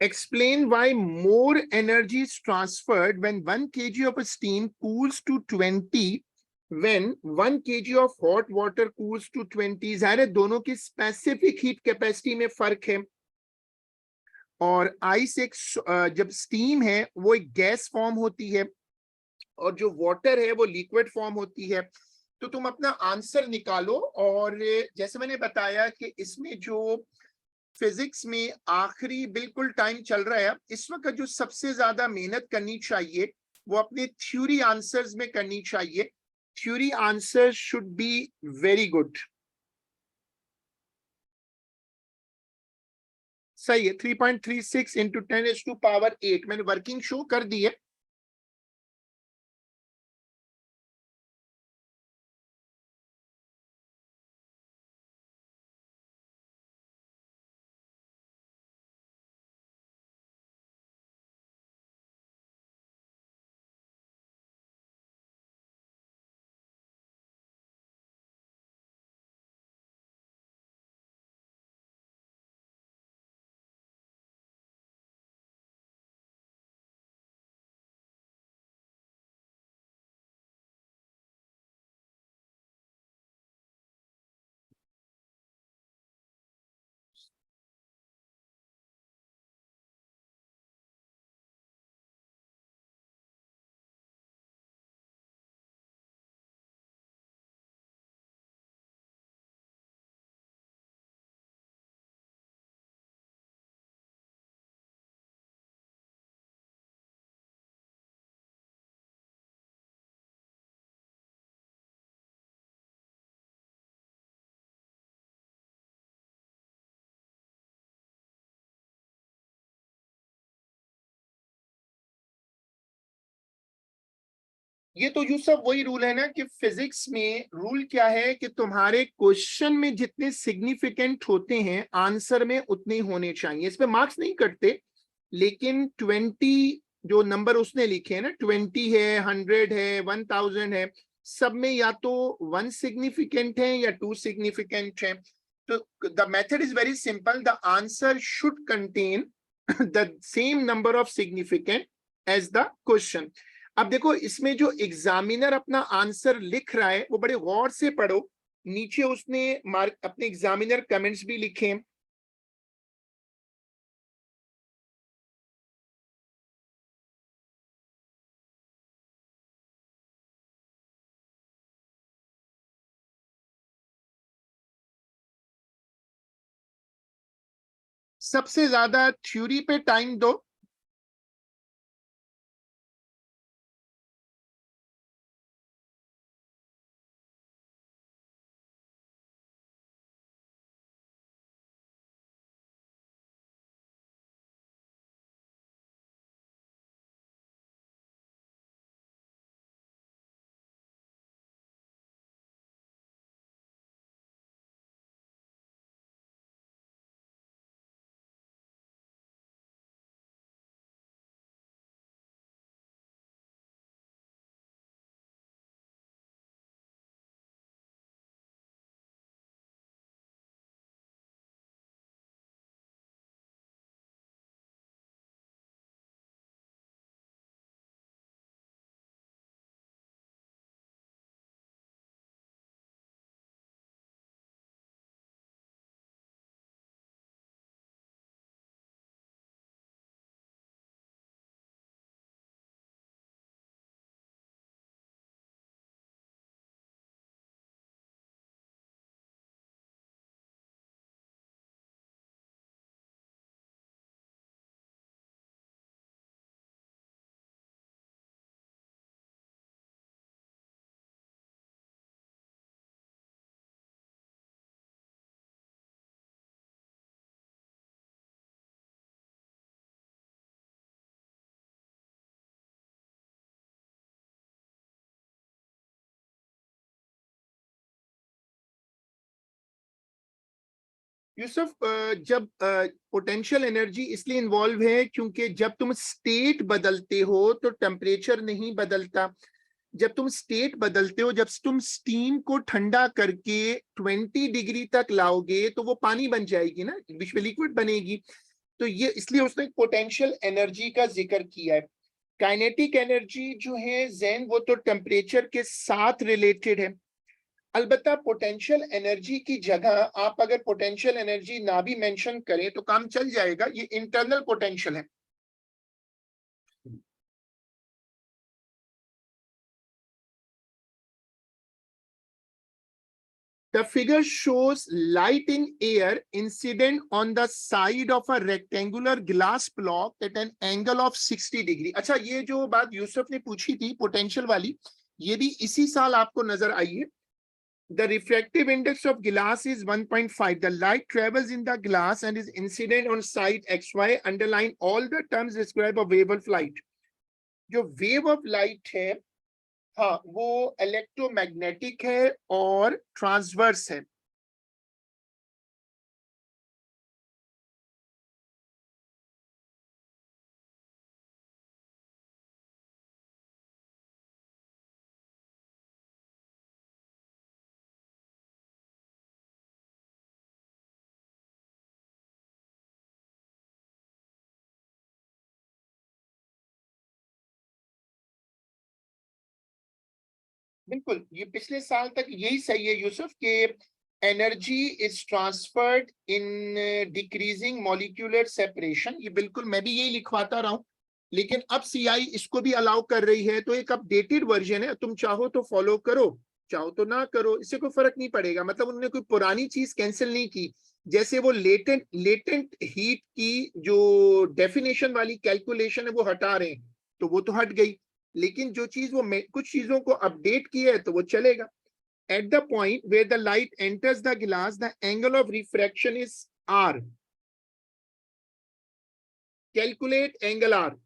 Speaker 1: Explain why more energy is transferred when 1 kg of steam cools to 20 when 1 kg of hot water cools to 20. ज़ाहिर है दोनों की specific heat capacity में फर्क है। और आइस एक जब स्टीम है वो एक गैस फॉर्म होती है और जो वाटर है वो लिक्विड फॉर्म होती है। तो तुम अपना आंसर निकालो। और जैसे मैंने बताया कि इसमें जो फिजिक्स में आखिरी बिल्कुल टाइम चल रहा है, इस वक्त जो सबसे ज्यादा मेहनत करनी चाहिए वो अपने थ्योरी आंसर्स में करनी चाहिए। Theory answer should be very good. सही है। 3.36 इंटू 10⁸ मैंने वर्किंग शो कर दी है। ये तो यूसुफ वही रूल है ना कि फिजिक्स में रूल क्या है कि तुम्हारे क्वेश्चन में जितने सिग्निफिकेंट होते हैं आंसर में उतने होने चाहिए। इस पे मार्क्स नहीं कटते, लेकिन 20 जो नंबर उसने लिखे हैं ना, 20 है, 100 है, 1000 है, सब में या तो 1 सिग्निफिकेंट है या 2 सिग्निफिकेंट है। तो the method is very simple. The answer should contain the same number of significant as the question. अब देखो इसमें जो एग्जामिनर अपना आंसर लिख रहा है वो बड़े गौर से पढ़ो। नीचे उसने मार्क अपने एग्जामिनर कमेंट्स भी लिखे हैं। सबसे ज्यादा थ्योरी पे टाइम दो। यूसुफ, जब पोटेंशियल एनर्जी इसलिए इन्वॉल्व है क्योंकि जब तुम स्टेट बदलते हो तो टेम्परेचर नहीं बदलता। जब तुम स्टेट बदलते हो, जब तुम स्टीम को ठंडा करके 20 डिग्री तक लाओगे तो वो पानी बन जाएगी ना, विश्व लिक्विड बनेगी। तो ये इसलिए उसने पोटेंशियल एनर्जी का जिक्र किया है। काइनेटिक एनर्जी जो है जैन, वो तो टेम्परेचर के साथ रिलेटेड है। अलबत्ता पोटेंशियल एनर्जी की जगह आप अगर पोटेंशियल एनर्जी ना भी मेंशन करें तो काम चल जाएगा, ये इंटरनल पोटेंशियल है। The figure shows light in air incident on the side of a rectangular glass block at an angle of 60 degree. अच्छा, ये जो बात यूसुफ ने पूछी थी पोटेंशियल वाली, ये भी इसी साल आपको नजर आई है। The refractive index of glass is 1.5. The light travels in the glass and is incident on side XY. Underline all the terms describe a wave of light. जो wave of light है, हाँ, वो इलेक्ट्रोमैग्नेटिक है और transverse है। बिल्कुल, ये पिछले साल तक यही सही है यूसुफ के energy is transferred in decreasing molecular separation. ये बिल्कुल मैं भी यही लिखवाता रहा हूं, लेकिन अब सीआई इसको भी अलाउ कर रही है, तो एक अपडेटेड वर्जन है। तुम चाहो तो फॉलो करो, चाहो तो ना करो, इससे कोई फर्क नहीं पड़ेगा। मतलब उन्होंने कोई पुरानी चीज कैंसिल नहीं की। जैसे वो लेटेंट लेटेंट हीट की जो डेफिनेशन वाली कैलकुलेशन है वो हटा रहे हैं, तो वो तो हट गई। लेकिन जो चीज वो कुछ चीजों को अपडेट की है तो वो चलेगा। At the point where the light enters the glass the angle of refraction is R. Calculate angle R.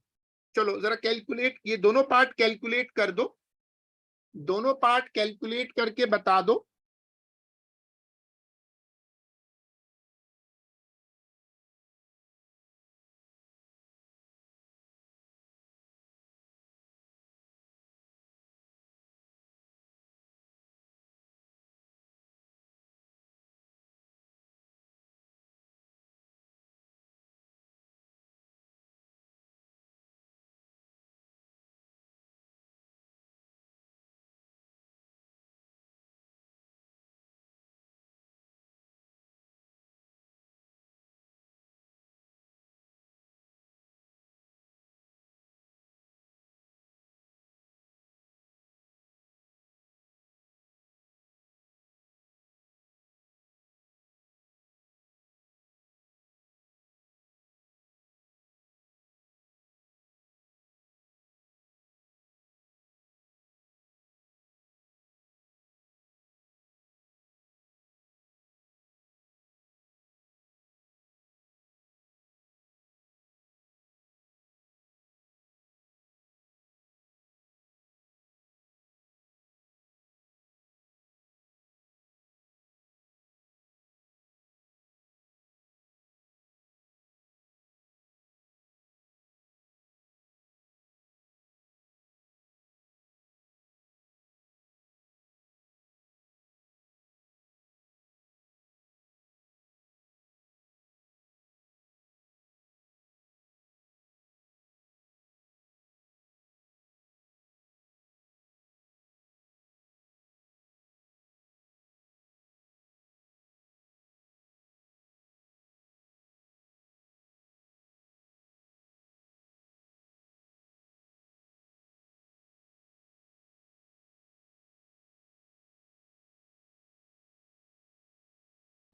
Speaker 1: चलो जरा कैलकुलेट, ये दोनों पार्ट कैलकुलेट कर दो, दोनों पार्ट कैलकुलेट करके बता दो।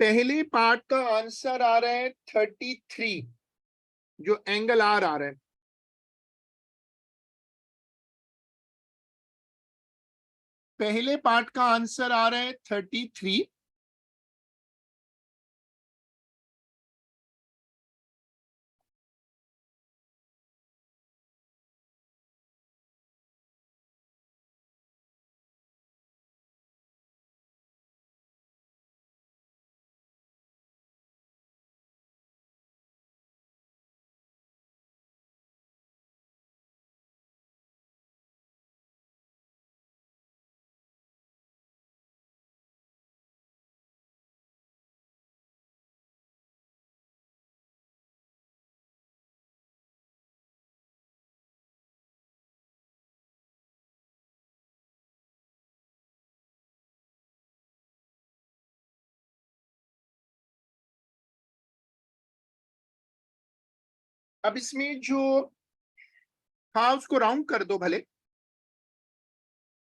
Speaker 1: पहले पार्ट का आंसर आ रहा है 33, जो एंगल आर आ रहा है। पहले पार्ट का आंसर आ रहा है 33। अब इसमें जो, हाँ उसको राउंड कर दो भले।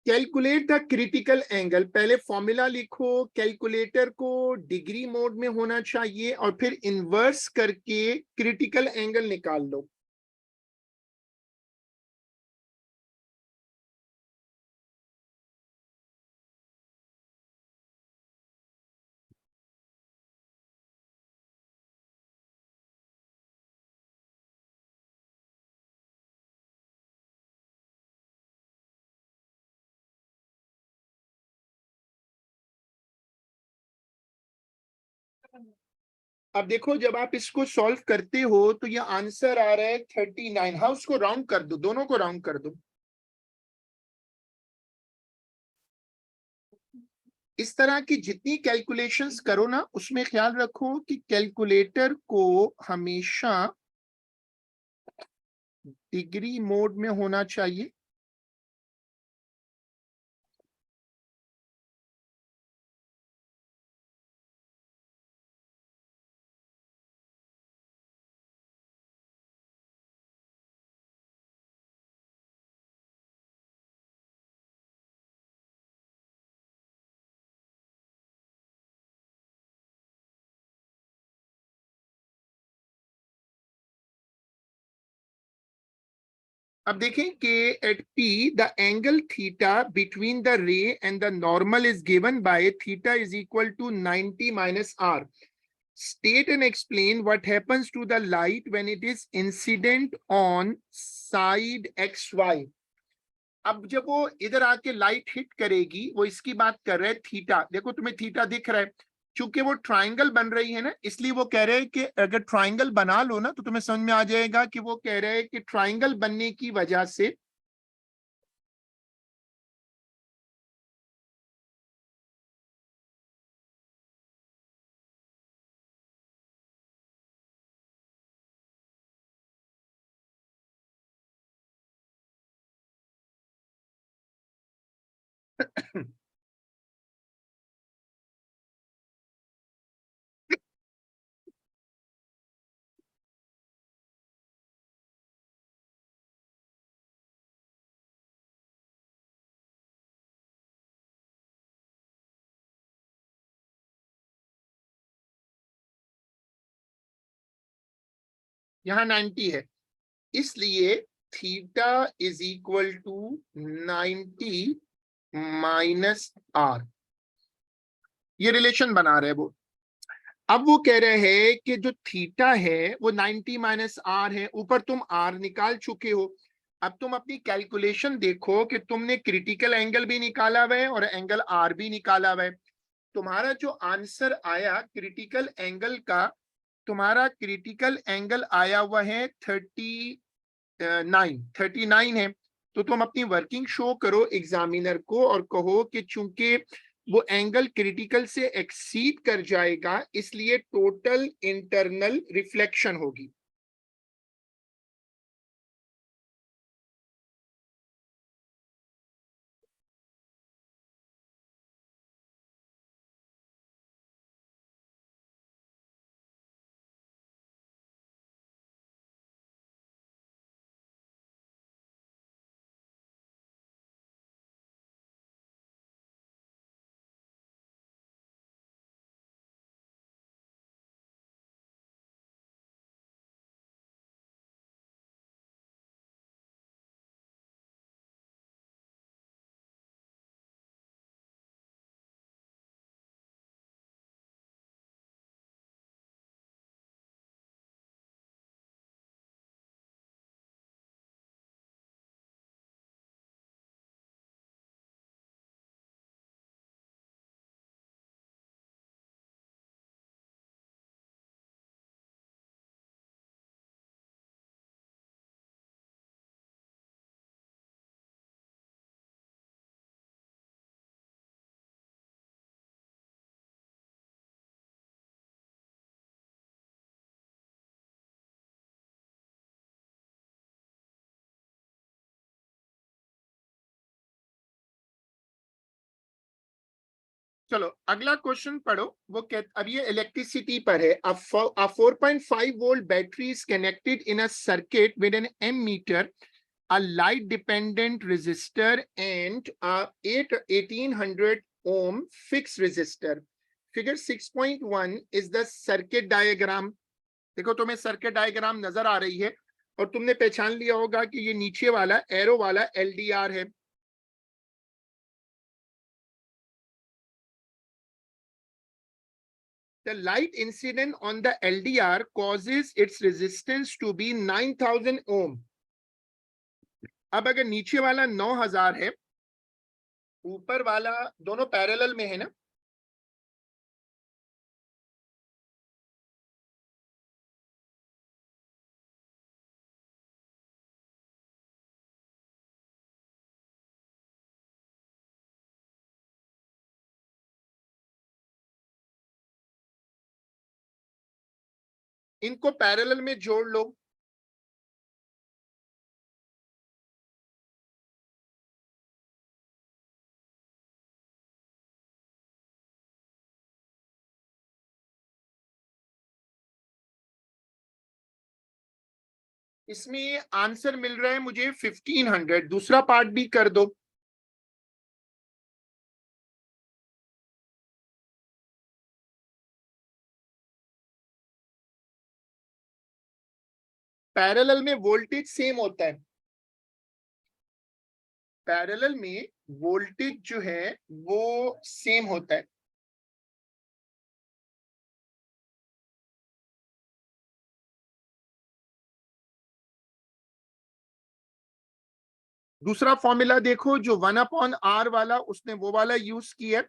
Speaker 1: कैलकुलेट द क्रिटिकल एंगल, पहले फॉर्मूला लिखो, कैलकुलेटर को डिग्री मोड में होना चाहिए और फिर इन्वर्स करके क्रिटिकल एंगल निकाल लो। अब देखो जब आप इसको सॉल्व करते हो तो ये आंसर आ रहा है 39। हाँ उसको राउंड कर दो, दोनों को राउंड कर दो। इस तरह की जितनी कैलकुलेशंस करो ना, उसमें ख्याल रखो कि कैलकुलेटर को हमेशा डिग्री मोड में होना चाहिए। अब देखें कि at P the angle theta between the ray and the normal is given by theta is equal to 90 minus r. State and explain what happens to the light when it is incident on side XY। अब जब वो इधर आके light hit करेगी, वो इसकी बात कर रहे हैं थीटा। देखो तुम्हें थीटा दिख रहा है, चूंकि वो ट्राइंगल बन रही है ना, इसलिए वो कह रहे हैं कि अगर ट्राइंगल बना लो ना तो तुम्हें समझ में आ जाएगा कि वो कह रहे हैं कि ट्राइंगल बनने की वजह से यहाँ 90 है, इसलिए theta is equal to 90 minus r. ये रिलेशन बना रहे हैं वो। अब वो कह रहे हैं कि जो थीटा है वो 90 माइनस आर है, ऊपर तुम आर निकाल चुके हो। अब तुम अपनी कैलकुलेशन देखो कि तुमने क्रिटिकल एंगल भी निकाला हुआ है और एंगल आर भी निकाला हुआ है। तुम्हारा जो आंसर आया क्रिटिकल एंगल का, तुम्हारा क्रिटिकल एंगल आया हुआ है 39 है। तो तुम अपनी वर्किंग शो करो एग्जामिनर को और कहो कि चूंकि वो एंगल क्रिटिकल से एक्सीड कर जाएगा, इसलिए टोटल इंटरनल रिफ्लेक्शन होगी। चलो अगला क्वेश्चन पढ़ो। वो अब ये इलेक्ट्रिसिटी पर है। A 4.5 volt battery is connected in a circuit with an ammeter, a light dependent resistor and a 1800 ohm fixed resistor. Figure 6.1 is the circuit diagram. देखो तुम्हें सर्किट डायग्राम नजर आ रही है और तुमने पहचान लिया होगा कि ये नीचे वाला एरो वाला एलडीआर है। The light incident on the LDR causes its resistance to be 9000 ohm. अब अगर नीचे वाला 9000 है, ऊपर वाला दोनों पैरेलल में है ना, इनको पैरेलल में जोड़ लो। इसमें आंसर मिल रहा है मुझे 1500। दूसरा पार्ट भी कर दो। पैरेलल में वोल्टेज सेम होता है। पैरेलल में वोल्टेज जो है वो सेम होता है। दूसरा फॉर्मूला देखो, जो 1/r वाला उसने वो वाला यूज किया है।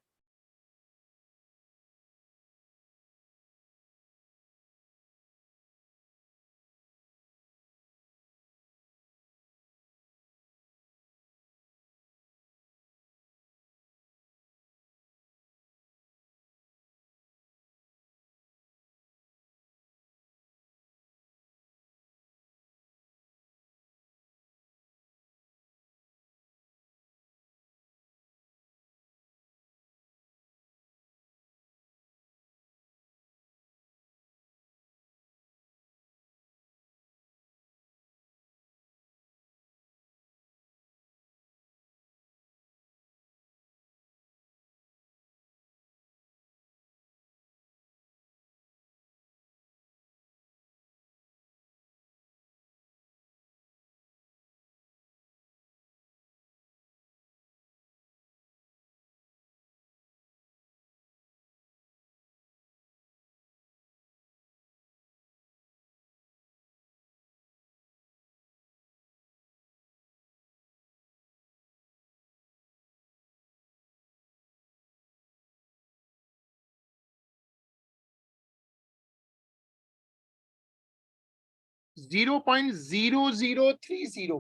Speaker 1: जीरो 0.0030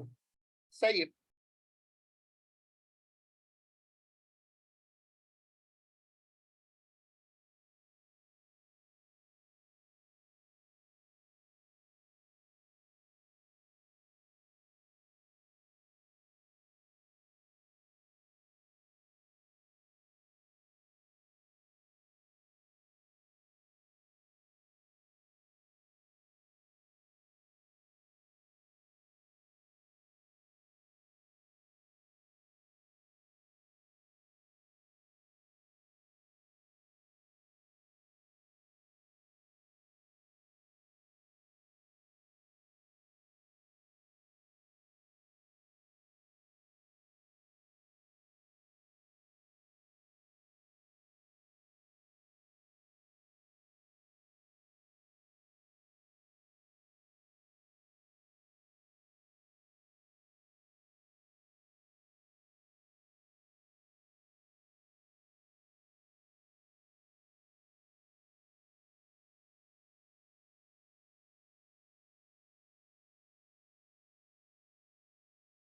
Speaker 1: सही है।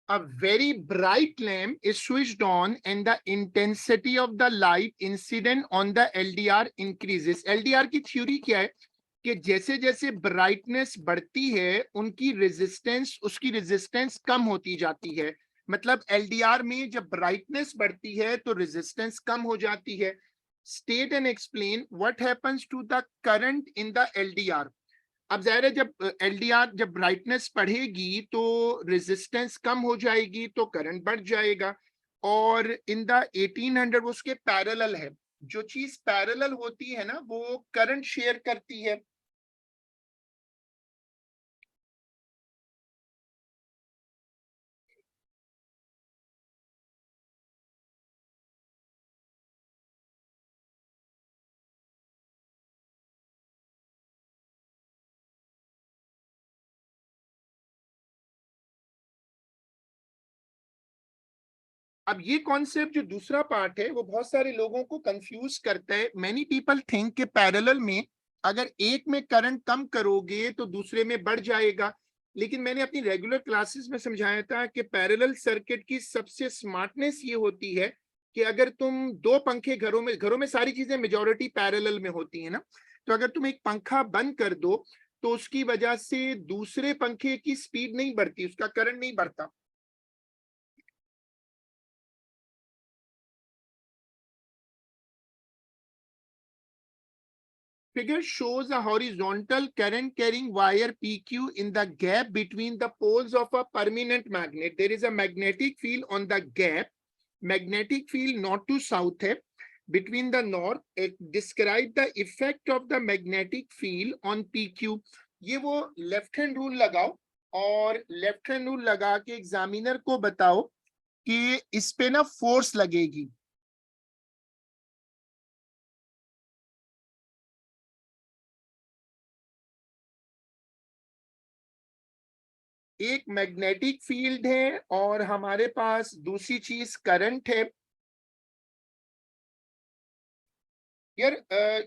Speaker 1: A very bright lamp is switched on and the intensity of the light incident on the LDR increases. LDR की थ्योरी क्या है कि जैसे जैसे ब्राइटनेस बढ़ती है उनकी रेजिस्टेंस उसकी रेजिस्टेंस कम होती जाती है। मतलब एलडीआर में जब ब्राइटनेस बढ़ती है तो रेजिस्टेंस कम हो जाती है। State and explain what happens to the current in the LDR. अब जाहिर है जब LDR जब ब्राइटनेस बढ़ेगी तो रेजिस्टेंस कम हो जाएगी तो करंट बढ़ जाएगा, और इन द 1800 वो उसके पैरेलल है। जो चीज पैरेलल होती है ना वो करंट शेयर करती है। अब ये कॉन्सेप्ट जो दूसरा पार्ट है वो बहुत सारे लोगों को कंफ्यूज करता है। मेनी पीपल थिंक कि पैरेलल में अगर एक में करंट कम करोगे तो दूसरे में बढ़ जाएगा, लेकिन मैंने अपनी रेगुलर क्लासेस में समझाया था कि पैरेलल सर्किट की सबसे स्मार्टनेस ये होती है कि अगर तुम दो पंखे घरों में सारी चीजें मेजॉरिटी पैरेलल में होती है ना, तो अगर तुम एक पंखा बंद कर दो तो उसकी वजह से दूसरे पंखे की स्पीड नहीं बढ़ती, उसका करंट नहीं बढ़ता। Figure shows a horizontal current carrying wire PQ in the gap between the poles of a permanent magnet. There is a magnetic field on the gap. Magnetic field north to south है between the north. Describe the effect of the magnetic field on PQ. ये वो left hand rule लगाओ और left hand rule लगा के examiner को बताओ कि इस पे ना फोर्स लगेगी। एक मैग्नेटिक फील्ड है और हमारे पास दूसरी चीज करंट है। यार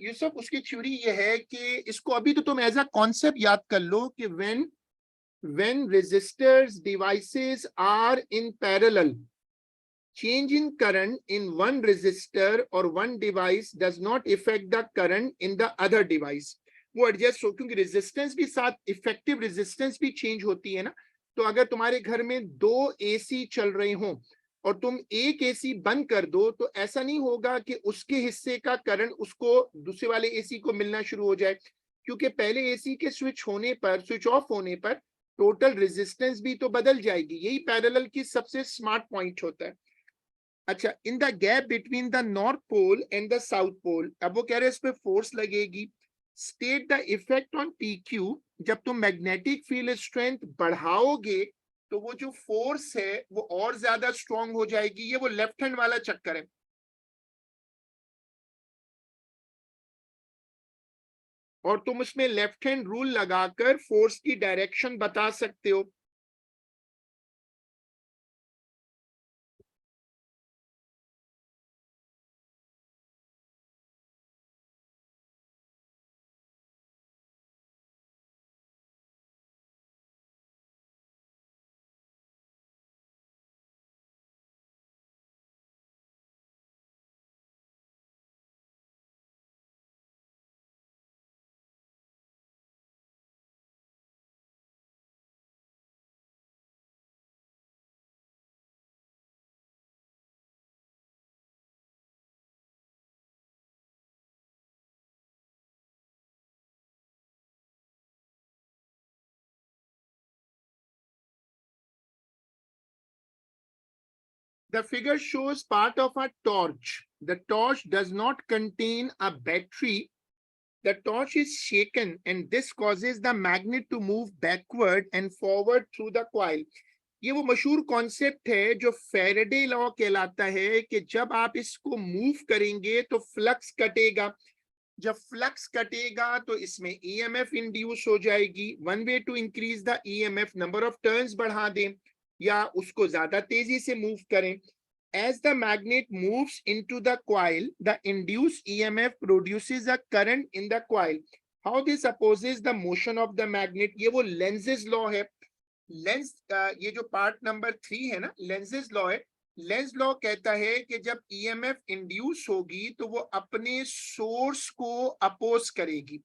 Speaker 1: यूसुफ उसकी थ्योरी ये है कि इसको अभी तो तुम एज अ कॉन्सेप्ट याद कर लो कि when resistors devices are in parallel, change in current in one resistor or one device does not affect the current in the other device. वो एडजस्ट हो, क्योंकि रेजिस्टेंस भी साथ इफेक्टिव रेजिस्टेंस भी change होती है ना। तो अगर तुम्हारे घर में दो एसी चल रहे हो और तुम एक एसी बंद कर दो तो ऐसा नहीं होगा कि उसके हिस्से का करंट उसको दूसरे वाले एसी को मिलना शुरू हो जाए, क्योंकि पहले एसी के स्विच ऑफ होने पर टोटल रेजिस्टेंस भी तो बदल जाएगी। यही पैरेलल की सबसे स्मार्ट पॉइंट होता है। अच्छा, in the gap between the north pole and the south pole, अब वो कह रहे हैं इस पे फोर्स लगेगी। State the effect on P Q. जब तुम मैग्नेटिक फील्ड स्ट्रेंथ बढ़ाओगे तो वो जो फोर्स है वो और ज्यादा स्ट्रॉन्ग हो जाएगी। ये वो लेफ्ट हैंड वाला चक्कर है। और तुम उसमें लेफ्ट हैंड रूल लगाकर फोर्स की डायरेक्शन बता सकते हो। The figure shows part of a torch. The torch does not contain a battery. The torch is shaken and this causes the magnet to move backward and forward through the coil. ये वो मशहूर concept है जो Faraday law कहलाता है कि जब आप इसको मूव करेंगे तो फ्लक्स कटेगा। जब फ्लक्स कटेगा तो इसमें ईएमएफ इंड्यूस हो जाएगी। One way to increase the EMF, number of turns बढ़ा दें या उसको ज्यादा तेजी से मूव करें। As the magnet moves into the coil, the induced EMF produces a current in the coil. How this opposes the motion of the magnet? ये वो लेंजेस लॉ है। लेंस ये जो पार्ट नंबर 3 है ना, लेंजेस लॉ है। Lenz law कहता है कि जब ईएमएफ इंड्यूस होगी तो वो अपने सोर्स को अपोज करेगी।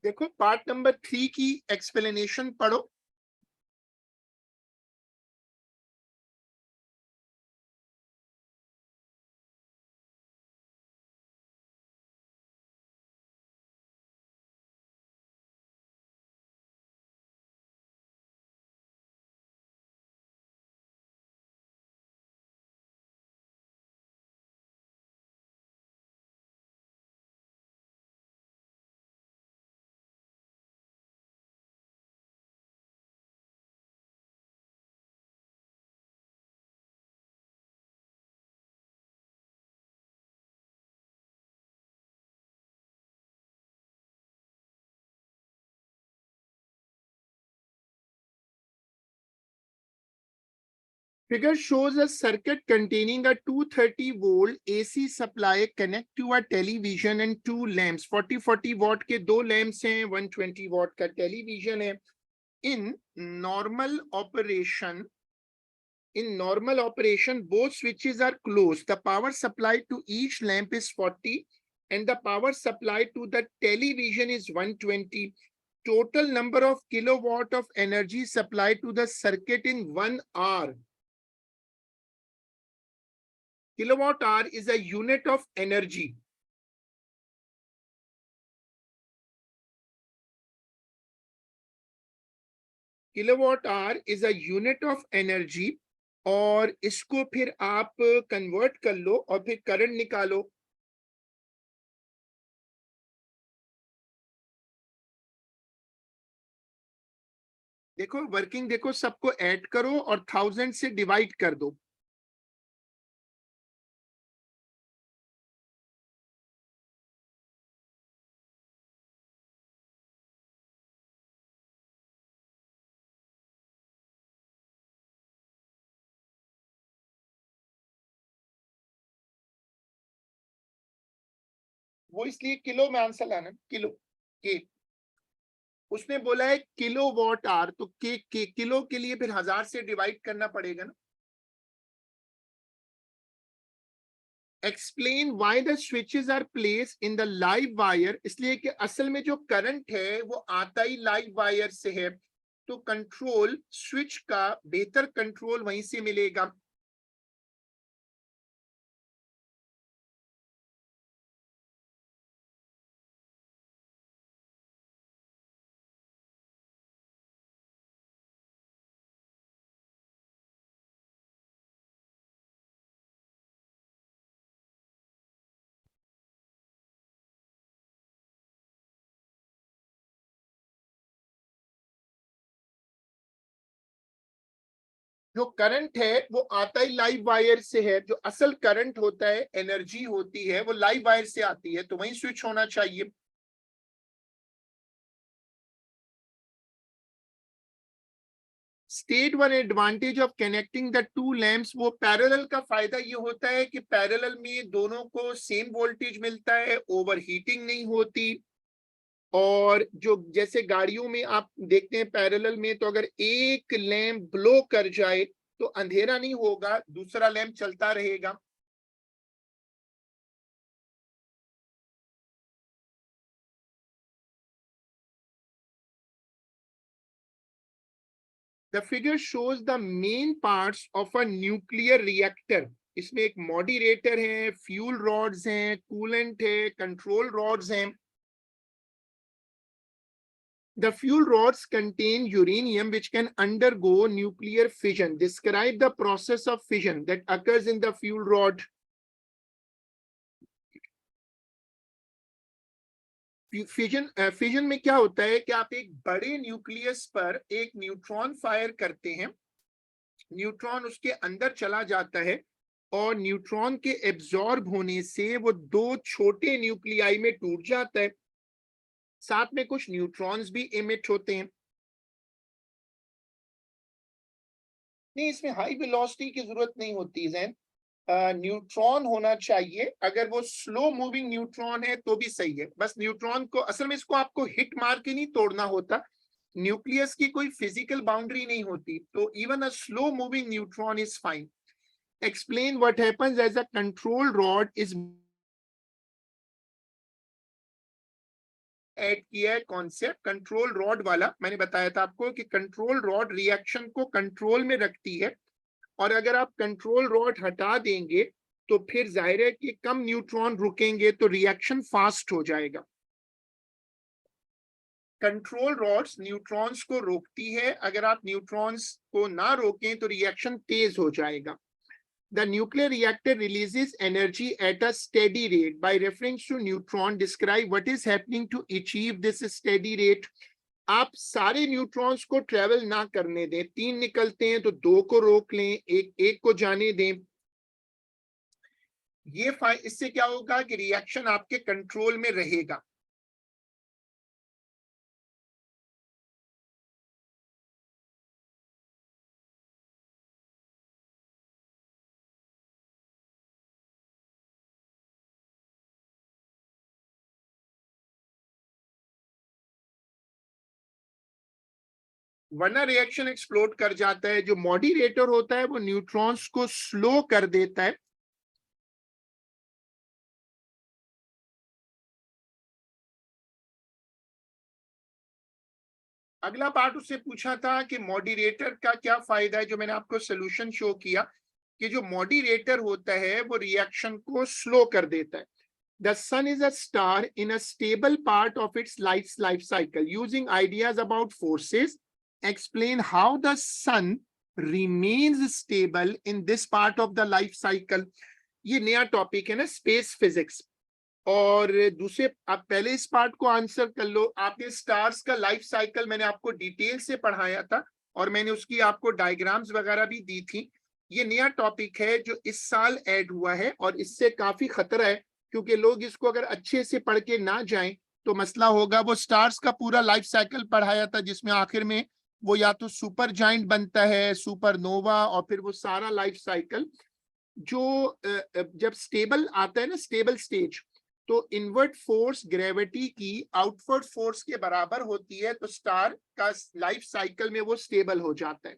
Speaker 1: देखो पार्ट नंबर 3 की एक्सप्लेनेशन पढ़ो। Figure shows a circuit containing a 230-volt AC supply connect to a television and two lamps. 40 watt के दो lamps हैं, 120 watt का television है. In normal operation, both switches are closed. The power supply to each lamp is 40 and the power supply to the television is 120. Total number of kilowatt of energy supplied to the circuit in 1 hour. Kilowatt hour is a unit of energy. Kilowatt hour is a unit of energy. और इसको फिर आप convert कर लो और फिर current निकालो. देखो working देखो, सबको ऐड करो और 1000 से डिवाइड कर दो. वो इसलिए किलो में आंसर लाना, किलो के. उसने बोला है किलो वॉट आर, तो के किलो के लिए फिर 1000 से डिवाइड करना पड़ेगा ना. Explain why the switches are place in the live wire. इसलिए कि असल में जो करंट है वो आता ही लाइव वायर से है, तो कंट्रोल स्विच का बेहतर कंट्रोल वहीं से मिलेगा. जो करंट है वो आता ही लाइव वायर से है. जो असल करंट होता है, एनर्जी होती है, वो लाइव वायर से आती है, तो वहीं स्विच होना चाहिए. State one advantage of connecting the two lamps. वो पैरेलल का फायदा ये होता है कि पैरेलल में दोनों को सेम वोल्टेज मिलता है, ओवर हीटिंग नहीं होती. और जो जैसे गाड़ियों में आप देखते हैं पैरेलल में, तो अगर एक लैंप ब्लो कर जाए तो अंधेरा नहीं होगा, दूसरा लैंप चलता रहेगा. The figure shows the main parts of a nuclear reactor. इसमें एक मॉडरेटर है, फ्यूल रॉड्स हैं, कूलेंट है, कंट्रोल रॉड्स हैं. The fuel rods contain uranium which can undergo nuclear fission. Describe the process of fission that occurs in the fuel rod. Fission में क्या होता है कि आप एक बड़े न्यूक्लियस पर एक न्यूट्रॉन फायर करते हैं. न्यूट्रॉन उसके अंदर चला जाता है और न्यूट्रॉन के एब्जॉर्ब होने से वो दो छोटे न्यूक्लियाई में टूट जाता है. साथ में कुछ न्यूट्रॉन्स भी इमिट होते हैं. नहीं, इसमें हाई वेलोसिटी की जरूरत नहीं होती जैन. न्यूट्रॉन होना चाहिए. अगर वो स्लो मूविंग न्यूट्रॉन है तो भी सही है. बस न्यूट्रॉन को असल में इसको आपको हिट मार के नहीं तोड़ना होता. न्यूक्लियस की कोई फिजिकल बाउंड्री नहीं होती, तो even a slow moving neutron is fine. Explain what happens as a control rod is add किया है कॉन्सेप्ट कंट्रोल रॉड वाला. मैंने बताया था आपको कि कंट्रोल रॉड रिएक्शन को कंट्रोल में रखती है, और अगर आप कंट्रोल रॉड हटा देंगे तो फिर जाहिर है कि कम न्यूट्रॉन रुकेंगे, तो रिएक्शन फास्ट हो जाएगा. कंट्रोल रॉड्स न्यूट्रॉन्स को रोकती है. अगर आप न्यूट्रॉन्स को ना रोकें तो रिएक्शन तेज हो जाएगा. The nuclear reactor releases energy at a steady rate. By reference to neutron, describe what is happening to achieve this steady rate. आप सारे न्यूट्रॉन्स को ट्रेवल ना करने दें. 3 निकलते हैं तो 2 को रोक लें, एक को जाने दें. इससे क्या होगा कि रिएक्शन आपके कंट्रोल में रहेगा. वरना रिएक्शन एक्सप्लोड कर जाता है। जो मॉडरेटर होता है वो न्यूट्रॉन्स को स्लो कर देता है। अगला पार्ट उससे पूछा था कि मॉडरेटर का क्या फायदा है, जो मैंने आपको सोल्यूशन शो किया कि जो मॉडरेटर होता है वो रिएक्शन को स्लो कर देता है। The sun is a star in a stable part of its life cycle. Using ideas about forces, explain how the sun remains stable in this part of the life cycle. ये नया topic है ना, space physics. और दूसरे, आप पहले इस part को आंसर कर लो। आपने स्टार्स का लाइफ साइकिल मैंने आपको डिटेल से पढ़ाया था और मैंने उसकी आपको डायग्राम्स वगैरह भी दी थी। ये नया टॉपिक है जो इस साल ऐड हुआ है और इससे काफी खतरा है, क्योंकि लोग इसको अगर अच्छे से पढ़ के ना जाएं तो मसला होगा। वो स्टार्स का पूरा लाइफ साइकिल पढ़ाया था जिसमें आखिर में वो या तो सुपर जाइंट बनता है, सुपर नोवा, और फिर वो सारा लाइफ साइकिल जो जब स्टेबल आता है ना, स्टेबल स्टेज, तो इनवर्ट फोर्स ग्रेविटी की आउटवर्ड फोर्स के बराबर होती है, तो स्टार का लाइफ साइकिल में वो स्टेबल हो जाता है।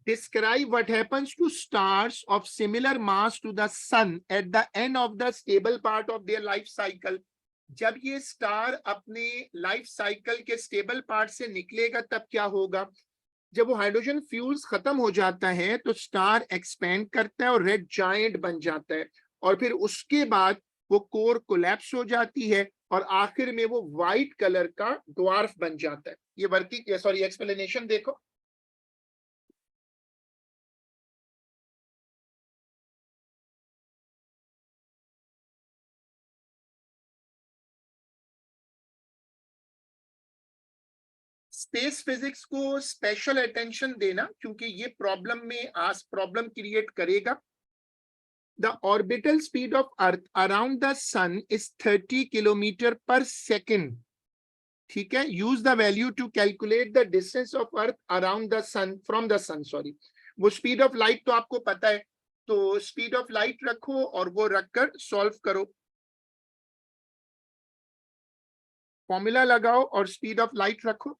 Speaker 1: Describe what happens to stars of similar mass to the sun at the end of the stable part of their life cycle. जब ये स्टार अपने लाइफ साइकिल के स्टेबल पार्ट से निकलेगा तब क्या होगा? जब वो हाइड्रोजन फ्यूल्स खत्म हो जाता है तो स्टार एक्सपेंड करता है और रेड जायंट बन जाता है, और फिर उसके बाद वो कोर कोलैप्स हो जाती है और आखिर में वो व्हाइट कलर का ड्वार्फ बन जाता है। ये वर्किंग, सॉरी, एक्सप्लेनेशन देखो। स्पेस फिजिक्स को स्पेशल अटेंशन देना, क्योंकि ये प्रॉब्लम में आज प्रॉब्लम क्रिएट करेगा। The orbital speed of earth around the sun is 30 kilometre per second. ठीक है, use the value to calculate the distance of earth around the sun from the sun, sorry. वो speed of light तो आपको पता है, तो speed of light रखो और वो रखकर सॉल्व करो, फॉर्मूला लगाओ और स्पीड ऑफ लाइट रखो।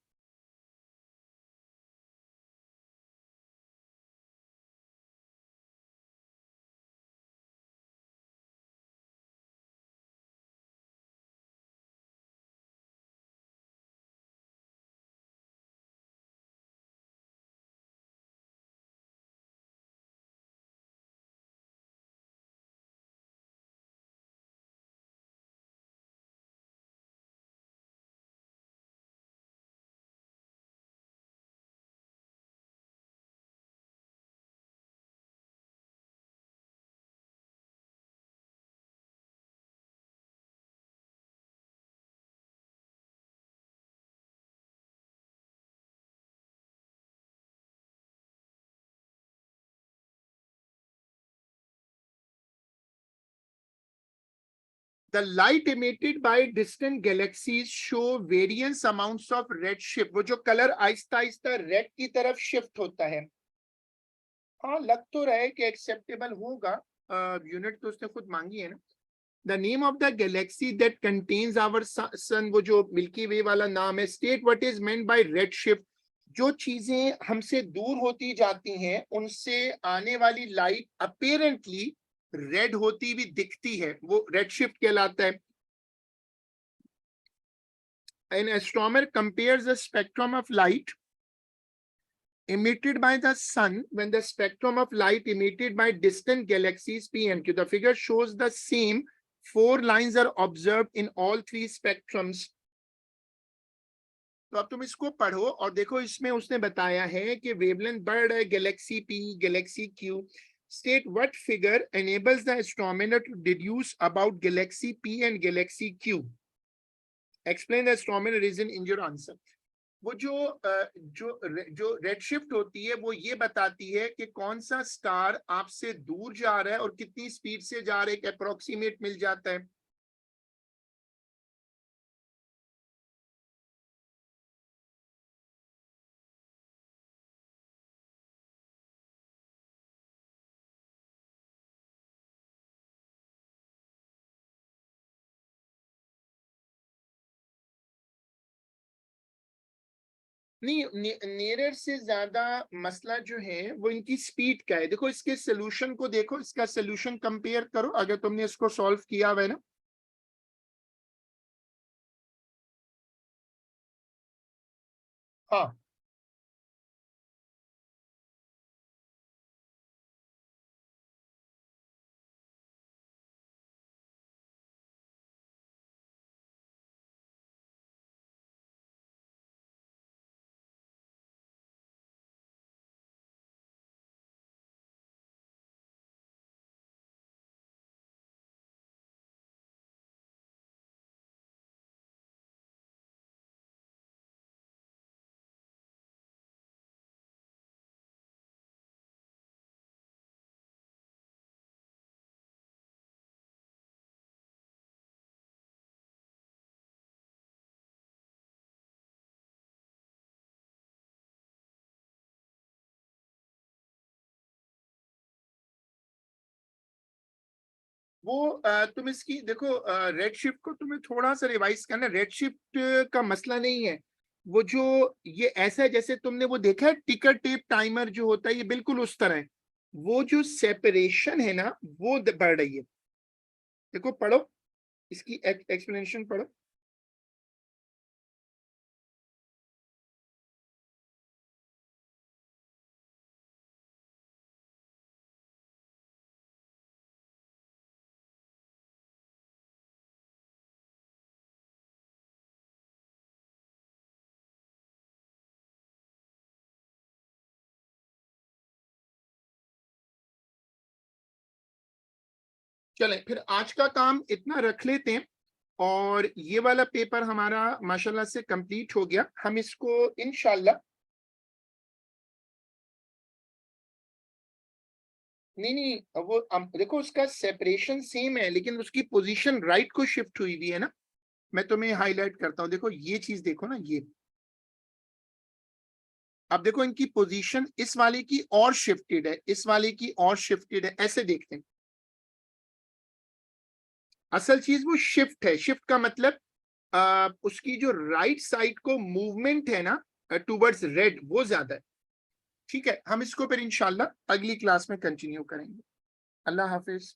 Speaker 1: The light emitted by distant galaxies show various amounts of redshift. वो जो कलर आहिस्ता आहिस्ता रेड की तरफ शिफ्ट होता है, हाँ लग तो रहा है कि एक्सेप्टेबल होगा। यूनिट तो उसने खुद मांगी है ना। The name of the galaxy that contains our sun, वो जो मिल्की वे वाला नाम है। State what is meant by red shift. जो चीजें हमसे दूर होती जाती हैं उनसे आने वाली लाइट अपेरेंटली रेड होती भी दिखती है, वो रेड शिफ्ट कहलाता है। An astronomer compares the spectrum of light emitted by the sun when the spectrum of light emitted by distant galaxies P and Q. The figure shows the same. Four lines are observed in all three spectrums. तो अब तुम इसको पढ़ो और देखो, इसमें उसने बताया है कि वेवलेंथ बढ़ रहा है Galaxy P, Galaxy Q. State what figure enables the astronomer to deduce about galaxy P and galaxy Q. Explain the astronomer reason in your answer. वो जो रेड शिफ्ट होती है वो ये बताती है कि कौन सा स्टार आपसे दूर जा रहा है और कितनी स्पीड से जा रहा है, एक अप्रोक्सीमेट मिल जाता है। नहीं, नियरर से ज्यादा मसला जो है वो इनकी स्पीड का है। देखो इसके सोल्यूशन को देखो, इसका सोल्यूशन कंपेयर करो अगर तुमने इसको सॉल्व किया हुआ है ना। हाँ, वो तुम इसकी देखो, रेड शिफ्ट को तुम्हें थोड़ा सा रिवाइज करना। रेड शिफ्ट का मसला नहीं है वो, जो ये ऐसा है जैसे तुमने वो देखा है टिकर टेप टाइमर जो होता है, ये बिल्कुल उस तरह है। वो जो सेपरेशन है ना वो बढ़ रही है। देखो पढ़ो, इसकी एक्सप्लेनेशन पढ़ो। चलें फिर आज का काम इतना रख लेते हैं, और ये वाला पेपर हमारा माशाल्लाह से कंप्लीट हो गया। हम इसको इंशाल्लाह, नहीं नहीं, वो देखो उसका सेपरेशन सेम है लेकिन उसकी पोजीशन राइट को शिफ्ट हुई हुई है ना। मैं तुम्हें हाईलाइट करता हूँ, देखो ये चीज देखो ना ये। अब देखो इनकी पोजीशन इस वाले की और शिफ्टेड है, इस वाले की और शिफ्टेड है, ऐसे देखते हैं। असल चीज वो शिफ्ट है। शिफ्ट का मतलब उसकी जो राइट साइड को मूवमेंट है ना टूवर्ड्स रेड, वो ज्यादा है। ठीक है, हम इसको फिर इंशाल्लाह अगली क्लास में कंटिन्यू करेंगे। अल्लाह हाफिज।